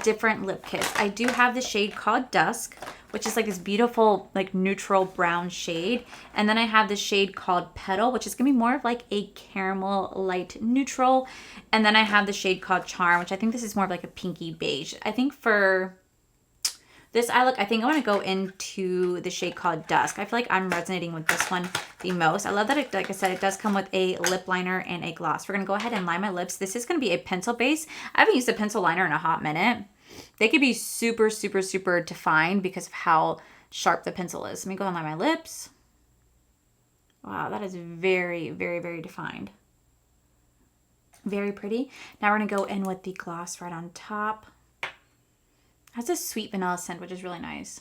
different lip kits. I do have the shade called Dusk, which is like this beautiful, like neutral brown shade. And then I have the shade called Petal, which is going to be more of like a caramel light neutral. And then I have the shade called Charm, which I think this is more of like a pinky beige. I think for this eye look, I think I want to go into the shade called Dusk. I feel like I'm resonating with this one the most. I love that, like I said, it does come with a lip liner and a gloss. We're going to go ahead and line my lips. This is going to be a pencil base. I haven't used a pencil liner in a hot minute. They could be super, super, super defined because of how sharp the pencil is. Let me go and line my lips. Wow, that is very, very, very defined. Very pretty. Now we're going to go in with the gloss right on top. Has a sweet vanilla scent, which is really nice.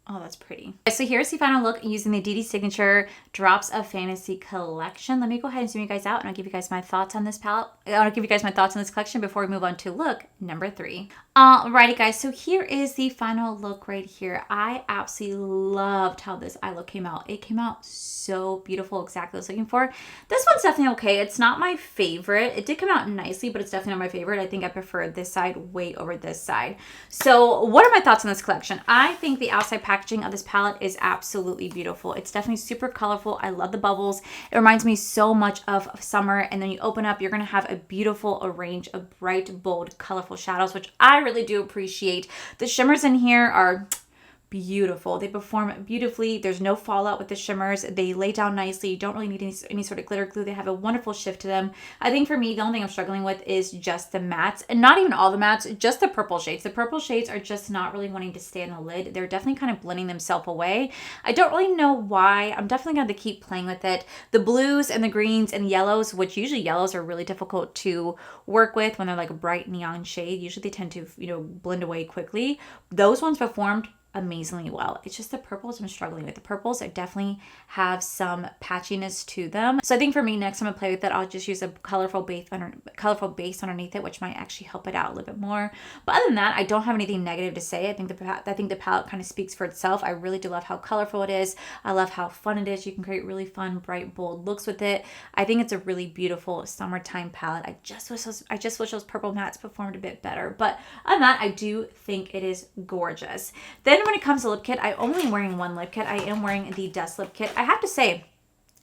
Oh, that's pretty. So here's the final look using the Dee Signature Drops of Fantasy collection. Let me go ahead and zoom you guys out, and I'll give you guys my thoughts on this palette. I'll give you guys my thoughts on this collection before we move on to look number 3. Alrighty, guys. So here is the final look right here. I absolutely loved how this eye look came out. It came out so beautiful, exactly what I was looking for. This one's definitely okay. It's not my favorite. It did come out nicely, but it's definitely not my favorite. I think I prefer this side way over this side. So what are my thoughts on this collection? I think the outside packaging of this palette is absolutely beautiful. It's definitely super colorful. I love the bubbles. It reminds me so much of summer, and then you open up, you're going to have a beautiful range of bright, bold, colorful shadows, which I really do appreciate. The shimmers in here are beautiful. They perform beautifully. There's no fallout with the shimmers. They lay down nicely. You don't really need any sort of glitter glue. They have a wonderful shift to them. I think for me, the only thing I'm struggling with is just the mattes, and not even all the mattes, just the purple shades. The purple shades are just not really wanting to stay on the lid. They're definitely kind of blending themselves away. I don't really know why. I'm definitely going to keep playing with it. The blues and the greens and yellows, which usually yellows are really difficult to work with when they're like a bright neon shade. Usually they tend to, blend away quickly. Those ones performed amazingly well. It's just the purples I'm struggling with. The purples, I definitely have some patchiness to them. So I think for me, next I'm gonna play with it, I'll just use a colorful base underneath it, which might actually help it out a little bit more. But other than that, I don't have anything negative to say. I think the palette kind of speaks for itself. I really do love how colorful it is. I love how fun it is. You can create really fun, bright, bold looks with it. I think it's a really beautiful summertime palette. I just wish those purple mattes performed a bit better. But other than that, I do think it is gorgeous. Then when it comes to lip kit, I only am wearing one lip kit. I am wearing the Dust Lip Kit. I have to say,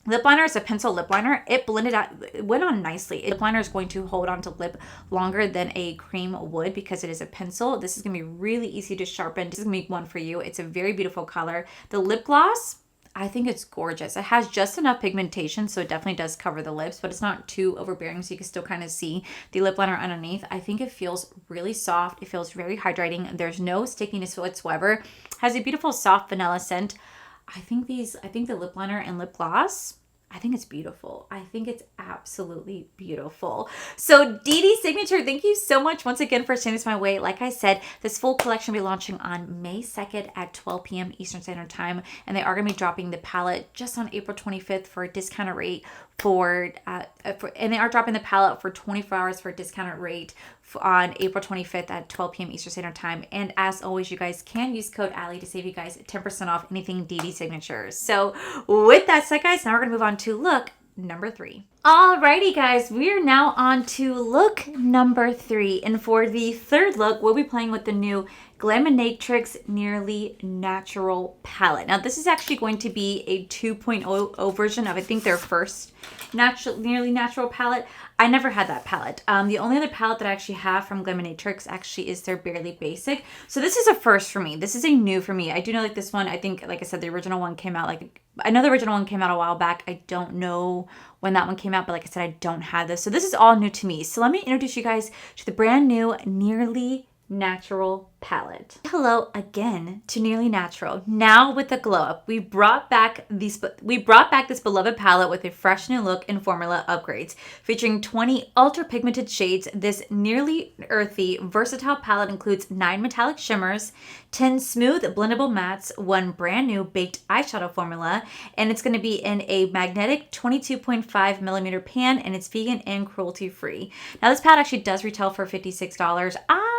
lip liner is a pencil lip liner. It blended out, it went on nicely. Lip liner is going to hold on to lip longer than a cream would because it is a pencil. This is going to be really easy to sharpen. This is going to be one for you. It's a very beautiful color. The lip gloss, I think it's gorgeous. It has just enough pigmentation, so it definitely does cover the lips, but it's not too overbearing, so you can still kind of see the lip liner underneath. I think it feels really soft. It feels very hydrating. There's no stickiness whatsoever. Has a beautiful soft vanilla scent. I think the lip liner and lip gloss, I think it's beautiful. I think it's absolutely beautiful. So Dee Signature, thank you so much once again for sending this my way. Like I said, this full collection will be launching on May 2nd at 12 p.m. Eastern Standard Time. And they are going to be dropping the palette just on April 25th for a discounted rate and they are dropping the palette for 24 hours for a discounted rate on April 25th at 12 p.m. Eastern Standard Time. And as always, you guys can use code Allie to save you guys 10% off anything Dee Signature. So with that said, guys, now we're going to move on to look number 3. Alrighty, guys, we are now on to look number 3. And for the third look, we'll be playing with the new Glamatrix Nearly Natural palette. Now, this is actually going to be a 2.0 version of, I think, their first Nearly Natural palette. I never had that palette. The only other palette that I actually have from Glamatrix actually is their Barely Basic. So this is a first for me. This is a new for me. I do know like this one, I think, like I said, the original one came out I know the original one came out a while back. I don't know when that one came out, but like I said, I don't have this. So this is all new to me. So let me introduce you guys to the brand new Nearly Natural palette. Hello again to Nearly Natural. Now with the glow up, we brought back this beloved palette with a fresh new look and formula upgrades, featuring 20 ultra pigmented shades. This nearly earthy, versatile palette includes 9 metallic shimmers, 10 smooth blendable mattes, 1 brand new baked eyeshadow formula, and it's going to be in a magnetic 22.5 millimeter pan, and it's vegan and cruelty free. Now this palette actually does retail for $56. I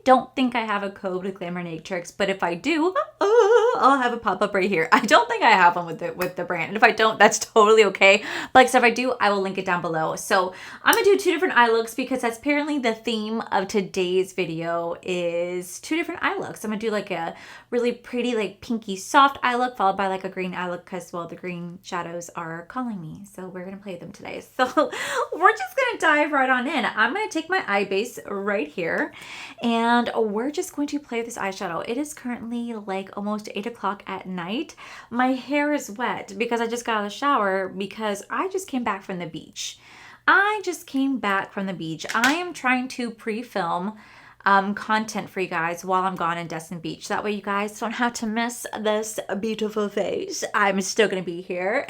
don't think I have a code with Glamatrix, but if I do, I'll have a pop-up right here. I don't think I have one with the brand, and if I don't, that's totally okay. But like I said, if I do, I will link it down below. So I'm gonna do 2 different eye looks because that's apparently the theme of today's video is 2 different eye looks. I'm gonna do like a really pretty like pinky soft eye look followed by like a green eye look because, well, the green shadows are calling me. So we're gonna play them today. So we're just gonna dive right on in. I'm gonna take my eye base right here and we're just going to play with this eyeshadow. It is currently like almost 8 o'clock at night. My hair is wet because I just got out of the shower because I just came back from the beach. I am trying to pre-film content for you guys while I'm gone in Destin Beach. That way you guys don't have to miss this beautiful face. I'm still gonna be here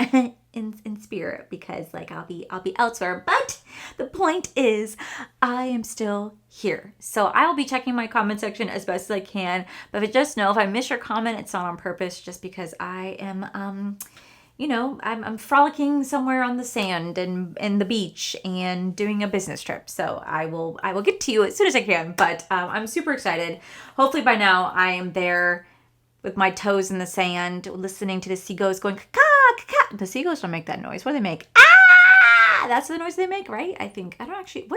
in spirit because like I'll be elsewhere. But the point is I am still here. So I will be checking my comment section as best as I can. But just know if I miss your comment, it's not on purpose, just because I am I'm frolicking somewhere on the sand and the beach and doing a business trip. So I will get to you as soon as I can. But I'm super excited. Hopefully by now I am there with my toes in the sand, listening to the seagulls going caw caw. The seagulls don't make that noise. What do they make? Ah! That's the noise they make, right? I think. I don't actually.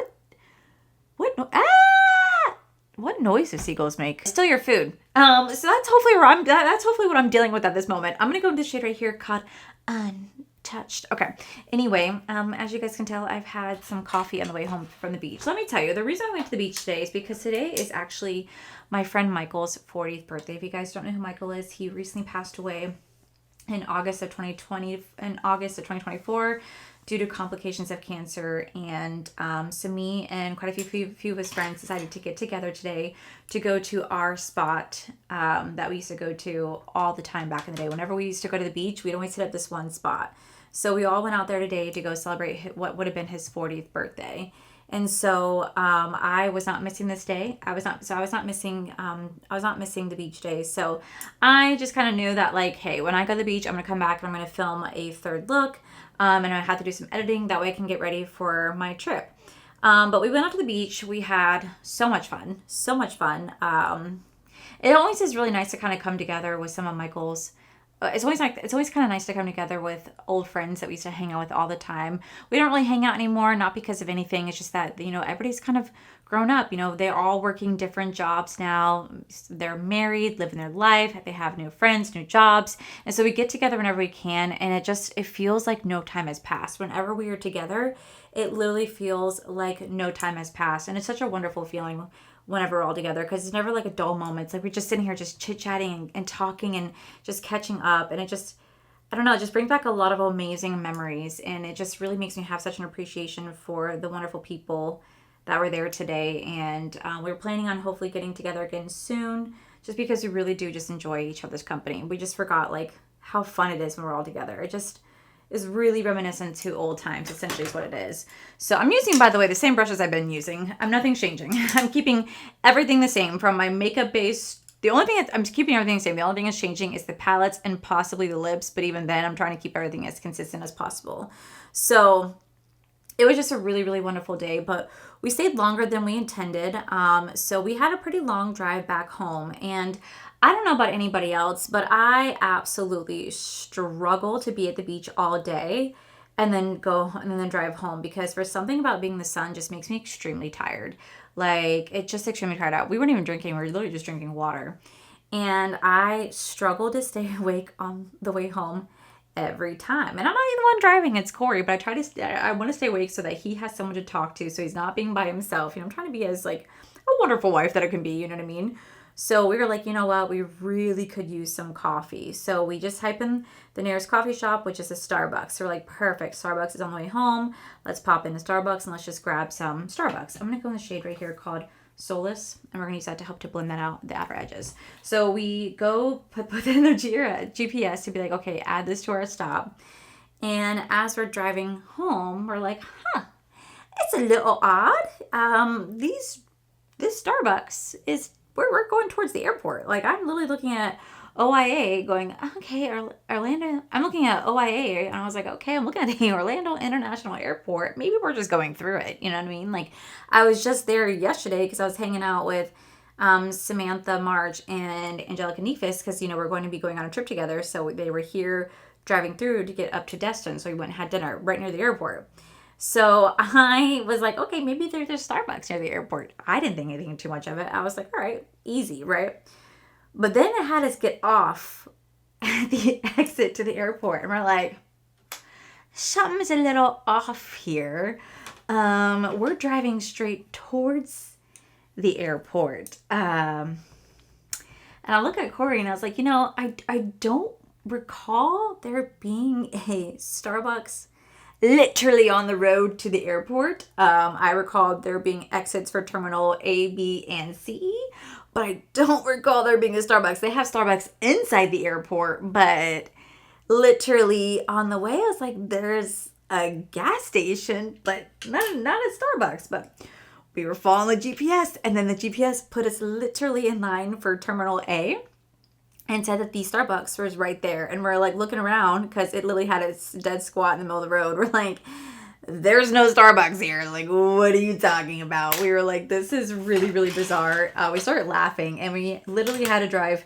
What noise do seagulls make? Still your food. So that's hopefully what I'm dealing with at this moment. I'm gonna go into the shade right here called Untouched. Okay. Anyway, as you guys can tell, I've had some coffee on the way home from the beach. Let me tell you, the reason I went to the beach today is because today is actually my friend Michael's 40th birthday. If you guys don't know who Michael is, he recently passed away in August of 2024 due to complications of cancer. And so me and quite a few of his friends decided to get together today to go to our spot that we used to go to all the time back in the day. Whenever we used to go to the beach, we'd always hit up this one spot. So we all went out there today to go celebrate what would have been his 40th birthday. And so I was not missing this day. I was not missing the beach day. So I just kind of knew that, like, hey, when I go to the beach, I'm gonna come back and I'm gonna film a third look. And I had to do some editing, that way I can get ready for my trip. But we went out to the beach. We had so much fun. So much fun. It always is really nice to kind of come together with some of Michael's. It's always kind of nice to come together with old friends that we used to hang out with all the time. We don't really hang out anymore, not because of anything. It's just that, you know, everybody's kind of grown up. You know, they're all working different jobs now. They're married, living their life. They have new friends, new jobs. And so we get together whenever we can. And it feels like no time has passed. Whenever we are together, it literally feels like no time has passed. And it's such a wonderful feeling whenever we're all together, because it's never like a dull moment. It's like we're just sitting here just chit-chatting and talking and just catching up. And it just, I don't know, it just brings back a lot of amazing memories. And it just really makes me have such an appreciation for the wonderful people that were there today. And we're planning on hopefully getting together again soon, just because we really do just enjoy each other's company. We just forgot like how fun it is when we're all together. It just is really reminiscent to old times, essentially is what it is. So I'm using, by the way, the same brushes I've been using. Nothing's changing. I'm keeping everything the same from my makeup base. The only thing I'm keeping everything the same. The only thing that's changing is the palettes and possibly the lips. But even then, I'm trying to keep everything as consistent as possible. So it was just a really, really wonderful day. But we stayed longer than we intended. So we had a pretty long drive back home. And I don't know about anybody else, but I absolutely struggle to be at the beach all day and then drive home, because for something about being in the sun just makes me extremely tired. Like, it just extremely tired out. We weren't even drinking. We were literally just drinking water. And I struggle to stay awake on the way home every time. And I'm not even the one driving, it's Corey, but I want to stay awake so that he has someone to talk to, so he's not being by himself. You know, I'm trying to be as like a wonderful wife that I can be, you know what I mean? So we were like, you know what, we really could use some coffee. So we just type in the nearest coffee shop, which is a Starbucks. So we're like, perfect, Starbucks is on the way home. Let's pop into Starbucks and let's just grab some Starbucks. I'm going to go in the shade right here called Solace, and we're going to use that to help to blend that out, the outer edges. So we go put in the GPS to be like, okay, add this to our stop. And as we're driving home, we're like, it's a little odd. This Starbucks is, we're going towards the airport. Like, I'm literally looking at OIA going, okay, Orlando. I'm looking at OIA, and I was like, okay, I'm looking at the Orlando International Airport. Maybe we're just going through it. You know what I mean? Like, I was just there yesterday because I was hanging out with Samantha, Marge, and Angelica Nephis, because, you know, we're going to be going on a trip together. So they were here driving through to get up to Destin. So we went and had dinner right near the airport. So I was like, okay, maybe there's Starbucks near the airport. I didn't think anything too much of it. I was like, all right, easy, right? But then it had us get off at the exit to the airport. And we're like, something's a little off here. We're driving straight towards the airport. And I look at Corey and I was like, you know, I don't recall there being a Starbucks literally on the road to the airport. I recalled there being exits for terminal A, B, and C, but I don't recall there being a Starbucks. They have Starbucks inside the airport, but literally on the way, I was like, there's a gas station, but not a Starbucks. But we were following the GPS, and then the GPS put us literally in line for terminal A and said that the Starbucks was right there. And we're like looking around because it literally had a dead squat in the middle of the road. We're like, there's no Starbucks here. Like, what are you talking about? We were like, this is really, really bizarre. We started laughing, and we literally had to drive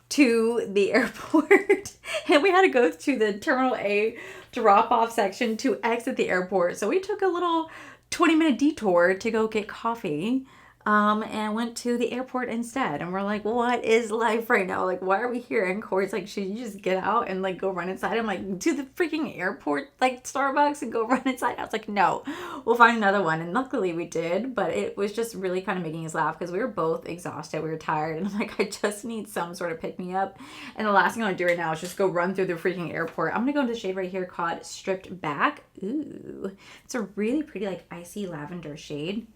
to the airport. And we had to go to the terminal A drop-off section to exit the airport. So we took a little 20-minute detour to go get coffee. And went to the airport instead. And we're like, what is life right now? Like, why are we here? And Corey's like, should you just get out and like go run inside? I'm like, to the freaking airport, like Starbucks, and go run inside. I was like, no, we'll find another one. And luckily we did, but it was just really kind of making us laugh because we were both exhausted. We were tired. And I'm like, I just need some sort of pick me up. And the last thing I want to do right now is just go run through the freaking airport. I'm going to go into the shade right here called Stripped Back. Ooh, it's a really pretty like icy lavender shade.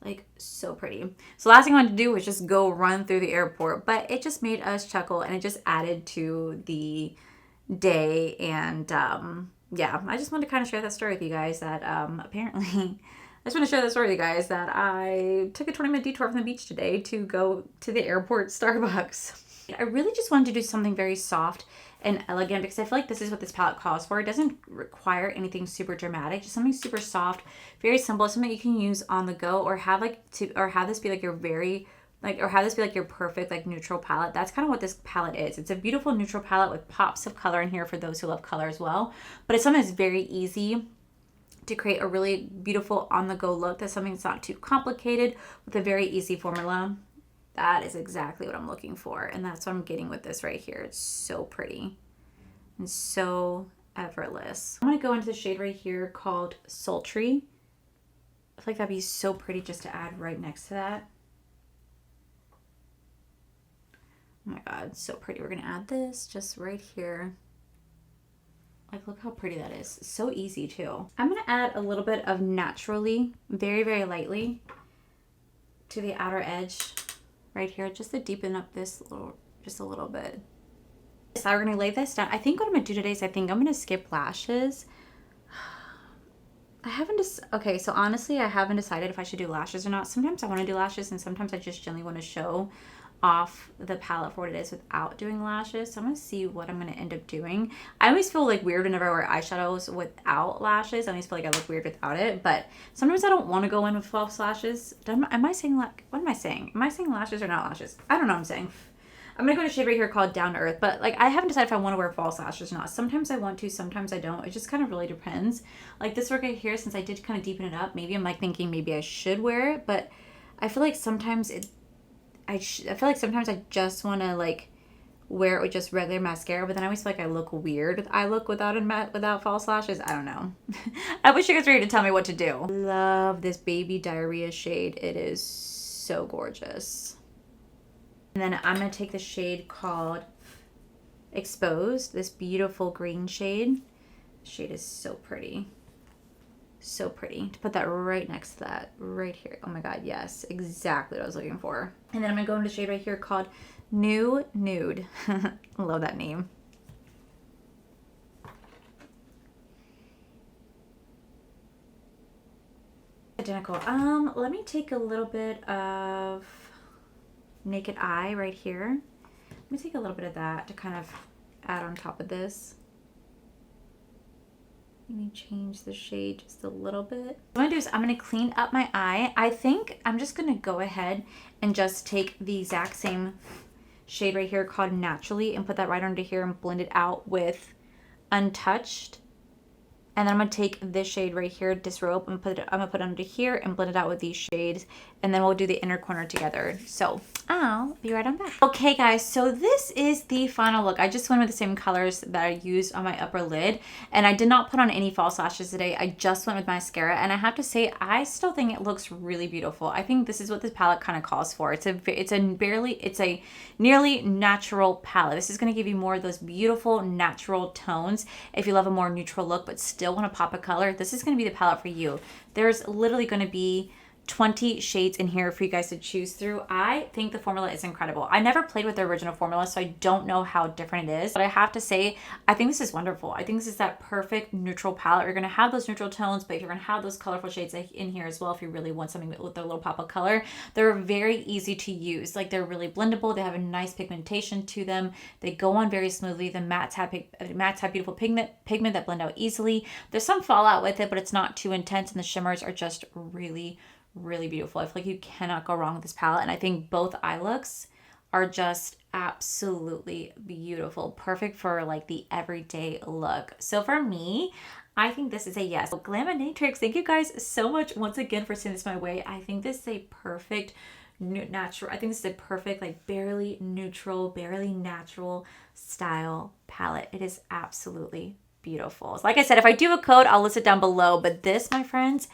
Like, so pretty. So last thing I wanted to do was just go run through the airport, but it just made us chuckle, and it just added to the day. And yeah, I just wanted to kind of share that story with you guys, that apparently I just want to share this story with you guys that I took a 20-minute detour from the beach today to go to the airport Starbucks. I really just wanted to do something very soft and elegant because I feel like this is what this palette calls for. It doesn't require anything super dramatic, just something super soft, very simple, something you can use on the go or have this be like your perfect like neutral palette. That's kind of what this palette is. It's a beautiful neutral palette with pops of color in here for those who love color as well. But it's something that's very easy to create a really beautiful on-the-go look. That's something that's not too complicated with a very easy formula. That is exactly what I'm looking for, and that's what I'm getting with this right here. It's so pretty and so effortless. I'm gonna go into the shade right here called Sultry. I feel like that'd be so pretty just to add right next to that. Oh my god, so pretty. We're gonna add this just right here. Like, look how pretty that is. So easy too. I'm gonna add a little bit of Naturally, very, very lightly, to the outer edge right here, just to deepen up this just a little bit. So we're gonna lay this down. I think what I'm gonna do today is I think I'm gonna skip lashes. Okay, so honestly, I haven't decided if I should do lashes or not. Sometimes I wanna do lashes and sometimes I just generally wanna show off the palette for what it is without doing lashes. So I'm gonna see what I'm gonna end up doing. I always feel like weird whenever I wear eyeshadows without lashes. I always feel like I look weird without it, but sometimes I don't want to go in with false lashes. Am I saying what am I saying? Am I saying lashes or not lashes? I don't know what I'm saying. I'm gonna go to a shade right here called Down to Earth, but like I haven't decided if I want to wear false lashes or not. Sometimes I want to, sometimes I don't. It just kind of really depends. Like this work right here, since I did kind of deepen it up, maybe I'm like thinking maybe I should wear it, but I feel like sometimes I feel like sometimes I just want to like wear it with just regular mascara, but then I always feel like I look weird with eye look without false lashes. I don't know. I wish you guys were here to tell me what to do. Love this Baby Diarrhea shade. It is so gorgeous. And then I'm going to take the shade called Exposed, this beautiful green shade. The shade is so pretty. So pretty. To put that right next to that, right here. Oh my god, yes, exactly what I was looking for. And then I'm gonna go into a shade right here called New Nude. I love that name. Identical. Let me take a little bit of Naked Eye right here. Let me take a little bit of that to kind of add on top of this. Let me change the shade just a little bit. What I'm gonna do is I'm gonna clean up my eye. I think I'm just gonna go ahead and just take the exact same shade right here called Naturally and put that right under here and blend it out with Untouched. And then I'm gonna take this shade right here, Disrobe, and I'm gonna put it under here and blend it out with these shades. And then we'll do the inner corner together. So I'll be right on back. Okay guys, so this is the final look. I just went with the same colors that I used on my upper lid. And I did not put on any false lashes today. I just went with mascara. And I have to say, I still think it looks really beautiful. I think this is what this palette kind of calls for. It's a nearly natural palette. This is gonna give you more of those beautiful natural tones. If you love a more neutral look, but still want to pop a color, this is going to be the palette for you. There's literally going to be 20 shades in here for you guys to choose through. I think the formula is incredible. I never played with the original formula, so I don't know how different it is, but I have to say, I think this is wonderful. I think this is that perfect neutral palette. You're going to have those neutral tones, but you're going to have those colorful shades in here as well if you really want something with a little pop of color. They're very easy to use. Like, they're really blendable. They have a nice pigmentation to them. They go on very smoothly. The mattes have beautiful pigment that blend out easily. There's some fallout with it, but it's not too intense, and the shimmers are just really beautiful. I feel like you cannot go wrong with this palette, and I think both eye looks are just absolutely beautiful. Perfect for like the everyday look. So for me, I think this is a yes. Glamatrix, thank you guys so much once again for sending this my way. I think this is a perfect natural, I think this is a perfect like barely neutral, barely natural style palette. It is absolutely beautiful. So like I said, if I do a code, I'll list it down below, but this, my friends,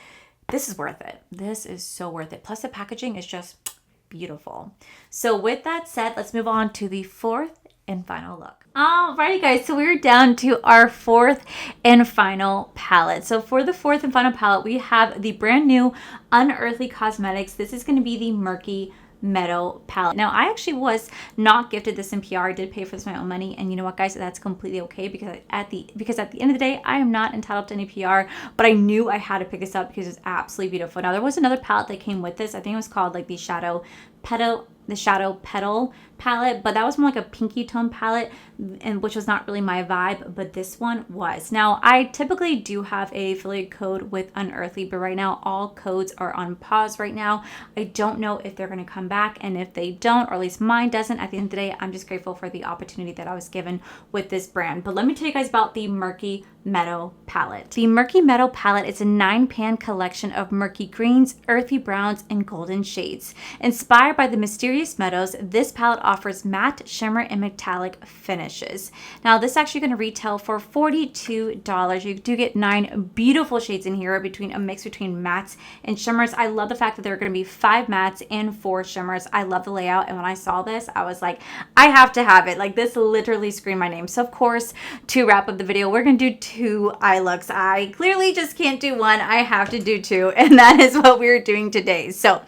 this is worth it. This is so worth it. Plus the packaging is just beautiful. So with that said, let's move on to the fourth and final look. Alrighty guys, so we're down to our fourth and final palette. So for the fourth and final palette, we have the brand new Unearthly Cosmetics. This is going to be the Murky Meadow palette. Now, I actually was not gifted this in PR. I did pay for this with my own money, and you know what, guys? That's completely okay because at the end of the day, I am not entitled to any PR, but I knew I had to pick this up because it's absolutely beautiful. Now, there was another palette that came with this. I think it was called like the Shadow Petal palette, but that was more like a pinky tone palette, and which was not really my vibe, but this one was. Now, I typically do have a affiliate code with Unearthly, but right now all codes are on pause right now. I don't know if they're going to come back, and if they don't, or at least mine doesn't, at the end of the day, I'm just grateful for the opportunity that I was given with this brand. But let me tell you guys about the Murky Meadow palette. The Murky Meadow palette is a 9-pan collection of murky greens, earthy browns, and golden shades. Inspired by the mysterious meadows, this palette offers matte, shimmer, and metallic finishes. Now, this is actually going to retail for $42. You do get 9 beautiful shades in here, between a mix between mattes and shimmers. I love the fact that there are going to be 5 mattes and 4 shimmers. I love the layout, and when I saw this, I was like, I have to have it. Like, this literally screamed my name. So, of course, to wrap up the video, we're going to do 2 eye looks. I clearly just can't do one. I have to do 2, and that is what we're doing today. So,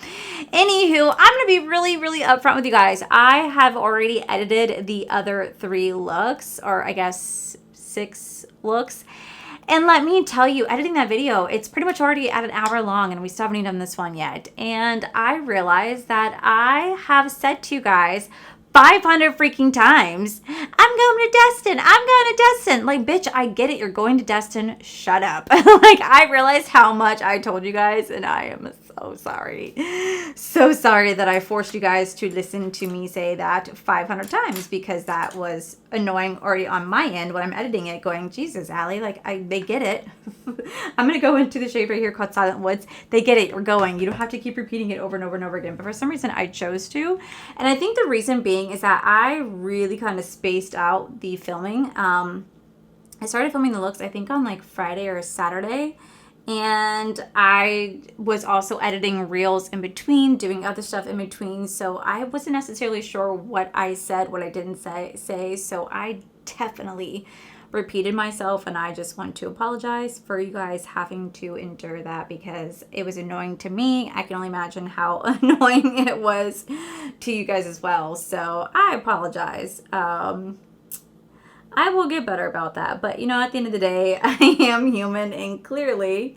anywho, I'm going to be really upfront with you guys. I have already edited the other 3 looks, or I guess 6 looks. And let me tell you, editing that video, it's pretty much already at an hour long, and we still haven't even done this one yet. And I realized that I have said to you guys 500 freaking times, I'm going to Destin. I'm going to Destin. Like, bitch, I get it. You're going to Destin. Shut up. Like, I realized how much I told you guys, and I am so sorry. So sorry that I forced you guys to listen to me say that 500 times, because that was annoying already on my end when I'm editing it, going, Jesus, Allie, like, they get it. I'm going to go into the shade right here called Silent Woods. They get it. You're going. You don't have to keep repeating it over and over and over again. But for some reason, I chose to. And I think the reason being is that I really kind of spaced out the filming. I started filming the looks, I think, on like Friday or Saturday. And I was also editing reels in between, doing other stuff in between. So I wasn't necessarily sure what I said, what I didn't say. So I definitely repeated myself, and I just want to apologize for you guys having to endure that, because it was annoying to me. I can only imagine how annoying it was to you guys as well. So I apologize. I will get better about that. But, you know, at the end of the day, I am human, and clearly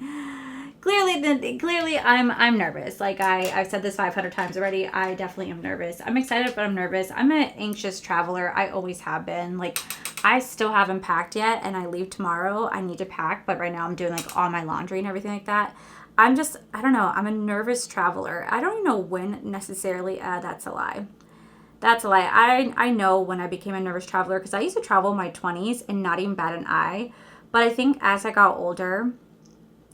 I'm nervous. Like, I've said this 500 times already. I definitely am nervous. I'm excited, but I'm nervous. I'm an anxious traveler. I always have been. Like, I still haven't packed yet, and I leave tomorrow. I need to pack, but right now I'm doing like all my laundry and everything like that. I don't know. I'm a nervous traveler. I don't even know when necessarily. That's a lie. That's a lie. I know when I became a nervous traveler, because I used to travel in my 20s and not even bat an eye. But I think as I got older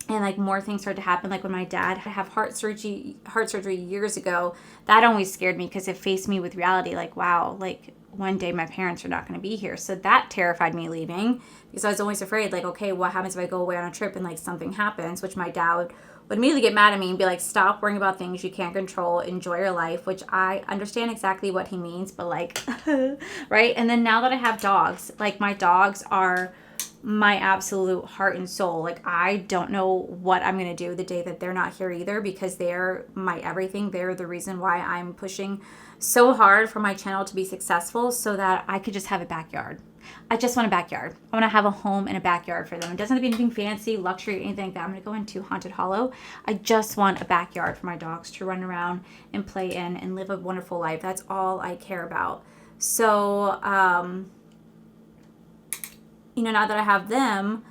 and like more things started to happen, like when my dad had to have heart surgery years ago, that always scared me, because it faced me with reality. Like, wow, like one day my parents are not going to be here. So that terrified me leaving, because I was always afraid, like, okay, what happens if I go away on a trip and like something happens, which my dad would immediately get mad at me and be like, stop worrying about things you can't control, enjoy your life, which I understand exactly what he means, but like, right? And then now that I have dogs, like, my dogs are my absolute heart and soul. Like, I don't know what I'm going to do the day that they're not here either, because they're my everything. They're the reason why I'm pushing so hard for my channel to be successful, so that I could just have a backyard. I just want a backyard. I want to have a home and a backyard for them. It doesn't have to be anything fancy, luxury, or anything like that. I'm going to go into Haunted Hollow. I just want a backyard for my dogs to run around and play in and live a wonderful life. That's all I care about. So, you know, now that I have them,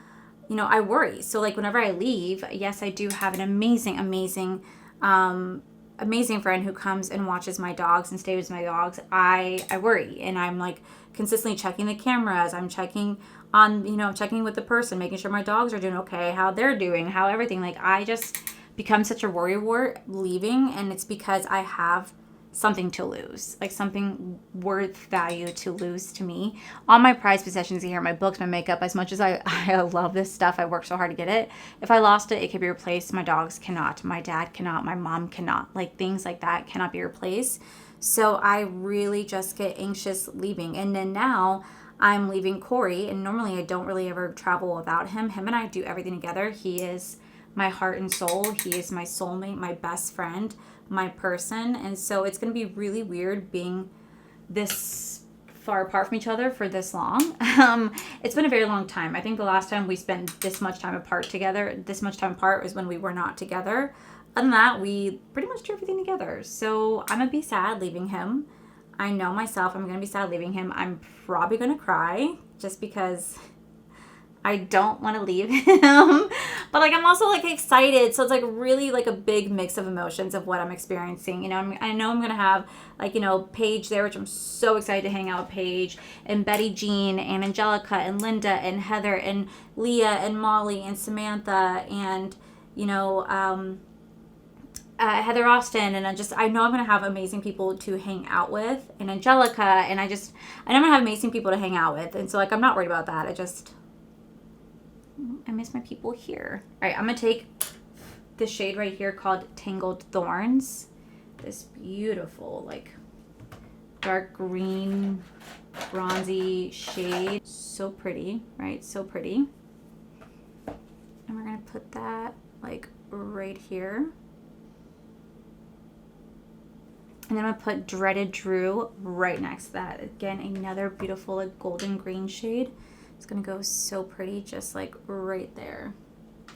you know, I worry. So like whenever I leave, yes, I do have an amazing friend who comes and watches my dogs and stays with my dogs. I worry, and I'm like consistently checking the cameras. I'm checking on, you know, checking with the person, making sure my dogs are doing okay, how they're doing, how everything. Like, I just become such a worrywart leaving, and it's because I have something to lose, like something worth value to lose to me. All my prized possessions here, my books, my makeup, as much as I love this stuff, I worked so hard to get it. If I lost it, it could be replaced. My dogs cannot, my dad cannot, my mom cannot. Like, things like that cannot be replaced. So I really just get anxious leaving. And then now I'm leaving Corey, and normally I don't really ever travel without him. Him and I do everything together. He is my heart and soul. He is my soulmate, my best friend, my person. And so it's going to be really weird being this far apart from each other for this long. It's been a very long time. I think the last time we spent this much time apart was when we were not together. Other than that, we pretty much do everything together. So I'm going to be sad leaving him. I know myself, I'm going to be sad leaving him. I'm probably going to cry just because I don't want to leave him. But like, I'm also like excited. So it's like really like a big mix of emotions of what I'm experiencing. You know, I know I'm going to have like, you know, Paige there, which I'm so excited to hang out with Paige, and Betty Jean, and Angelica, and Linda, and Heather, and Leah, and Molly, and Samantha, and, you know, Heather Austin, and I know I'm going to have amazing people to hang out with, and Angelica, and I know I'm going to have amazing people to hang out with, and so, like, I'm not worried about that. I miss my people here. All right, I'm going to take this shade right here called Tangled Thorns. This beautiful, like, dark green, bronzy shade. So pretty, right? So pretty. And we're going to put that, like, right here. And then I'm going to put Dreaded Drew right next to that. Again, another beautiful like golden green shade. It's going to go so pretty just like right there.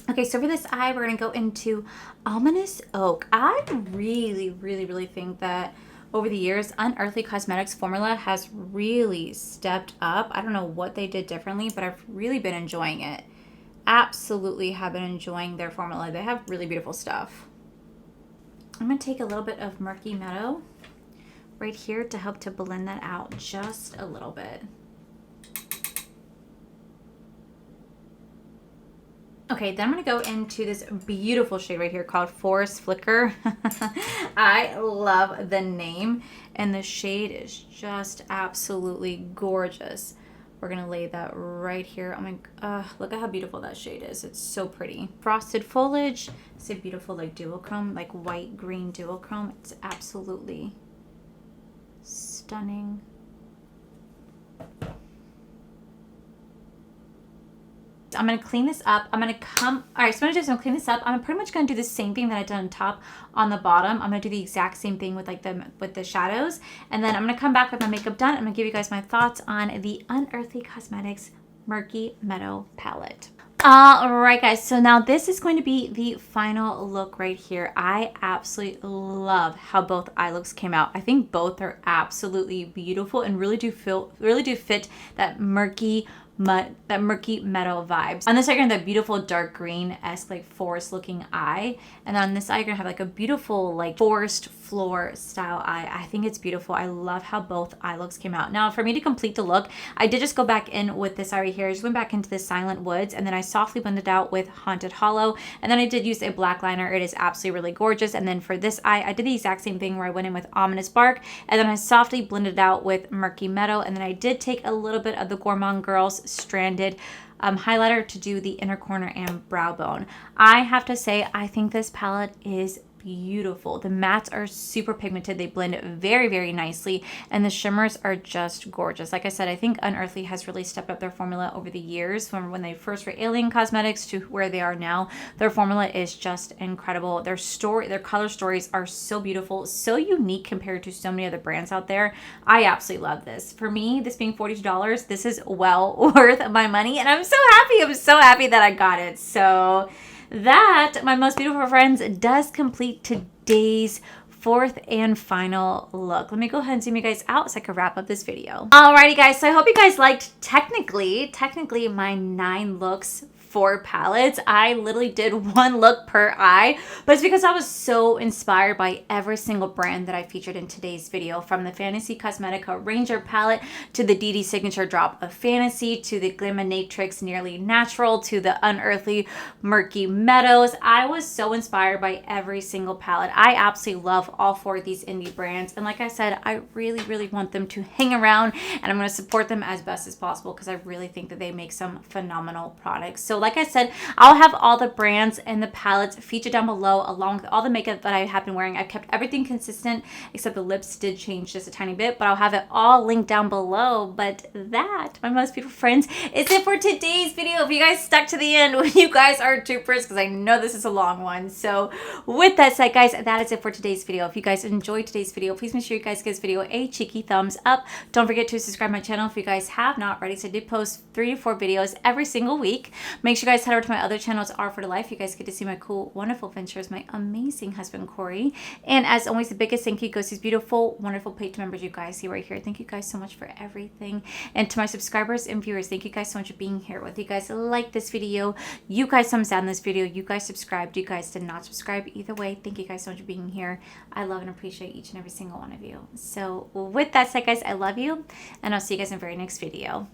Okay, so for this eye, we're going to go into Ominous Oak. I really think that over the years, Unearthly Cosmetics formula has really stepped up. I don't know what they did differently, but I've really been enjoying it. Absolutely have been enjoying their formula. They have really beautiful stuff. I'm going to take a little bit of Murky Meadow right here to help to blend that out just a little bit. Okay, then I'm going to go into this beautiful shade right here called Forest Flicker. I love the name, and the shade is just absolutely gorgeous. We're going to lay that right here. Oh my, look at how beautiful that shade is. It's so pretty. Frosted Foliage. It's a beautiful like duochrome, like white green duochrome. It's absolutely stunning. I'm going to clean this up. All right, so I'm going to clean this up. I'm pretty much going to do the same thing that I did on top on the bottom. I'm going to do the exact same thing with like with the shadows. And then I'm going to come back with my makeup done. I'm going to give you guys my thoughts on the Unearthly Cosmetics Murky Meadow palette. All right, guys. So now this is going to be the final look right here. I absolutely love how both eye looks came out. I think both are absolutely beautiful and really do fit that murky meadow vibes. On this eye, you're gonna have that beautiful dark green-esque like forest looking eye. And on this eye, you're gonna have like a beautiful like forest floor style eye. I think it's beautiful. I love how both eye looks came out. Now for me to complete the look, I did just go back in with this eye right here. I just went back into the Silent Woods, and then I softly blended out with Haunted Hollow. And then I did use a black liner. It is absolutely really gorgeous. And then for this eye, I did the exact same thing where I went in with Ominous Bark, and then I softly blended out with Murky Meadow. And then I did take a little bit of the Gourmand Girls Stranded highlighter to do the inner corner and brow bone. I have to say, I think this palette is beautiful. The mattes are super pigmented. They blend very, very nicely, and the shimmers are just gorgeous. Like I said, I think Unearthly has really stepped up their formula over the years from when they first were Alien Cosmetics to where they are now. Their formula is just incredible. Their color stories are so beautiful, so unique compared to so many other brands out there. I absolutely love this. For me, this being $42, this is well worth my money, and I'm so happy. I'm so happy that I got it. So that, my most beautiful friends, does complete today's fourth and final look. Let me go ahead and zoom you guys out so I can wrap up this video. Alrighty guys, so I hope you guys liked technically my 9 looks, 4 palettes. I literally did 1 look per eye, but it's because I was so inspired by every single brand that I featured in today's video, from the Fantasy Cosmetica Ranger palette to the Dee Signature Drop of Fantasy to the Glamatrix Nearly Natural to the Unearthly Murky Meadows. I was so inspired by every single palette. I absolutely love all 4 of these indie brands, and like I said, I really want them to hang around, and I'm going to support them as best as possible because I really think that they make some phenomenal products. So like I said, I'll have all the brands and the palettes featured down below along with all the makeup that I have been wearing. I've kept everything consistent except the lips did change just a tiny bit, but I'll have it all linked down below. But that, my most beautiful friends, is it for today's video. If you guys stuck to the end, you guys are troopers because I know this is a long one. So with that said, guys, that is it for today's video. If you guys enjoyed today's video, please make sure you guys give this video a cheeky thumbs up. Don't forget to subscribe to my channel if you guys have not already. So I do post 3 to 4 videos every single week. Make sure you guys head over to my other channels, R for Life. You guys get to see my cool, wonderful ventures, my amazing husband, Corey. And as always, the biggest thank you goes to these beautiful, wonderful paid members you guys see right here. Thank you guys so much for everything. And to my subscribers and viewers, thank you guys so much for being here. Whether you guys like this video, you guys thumbs down this video, you guys subscribed, you guys did not subscribe. Either way, thank you guys so much for being here. I love and appreciate each and every single one of you. So with that said, guys, I love you, and I'll see you guys in the very next video.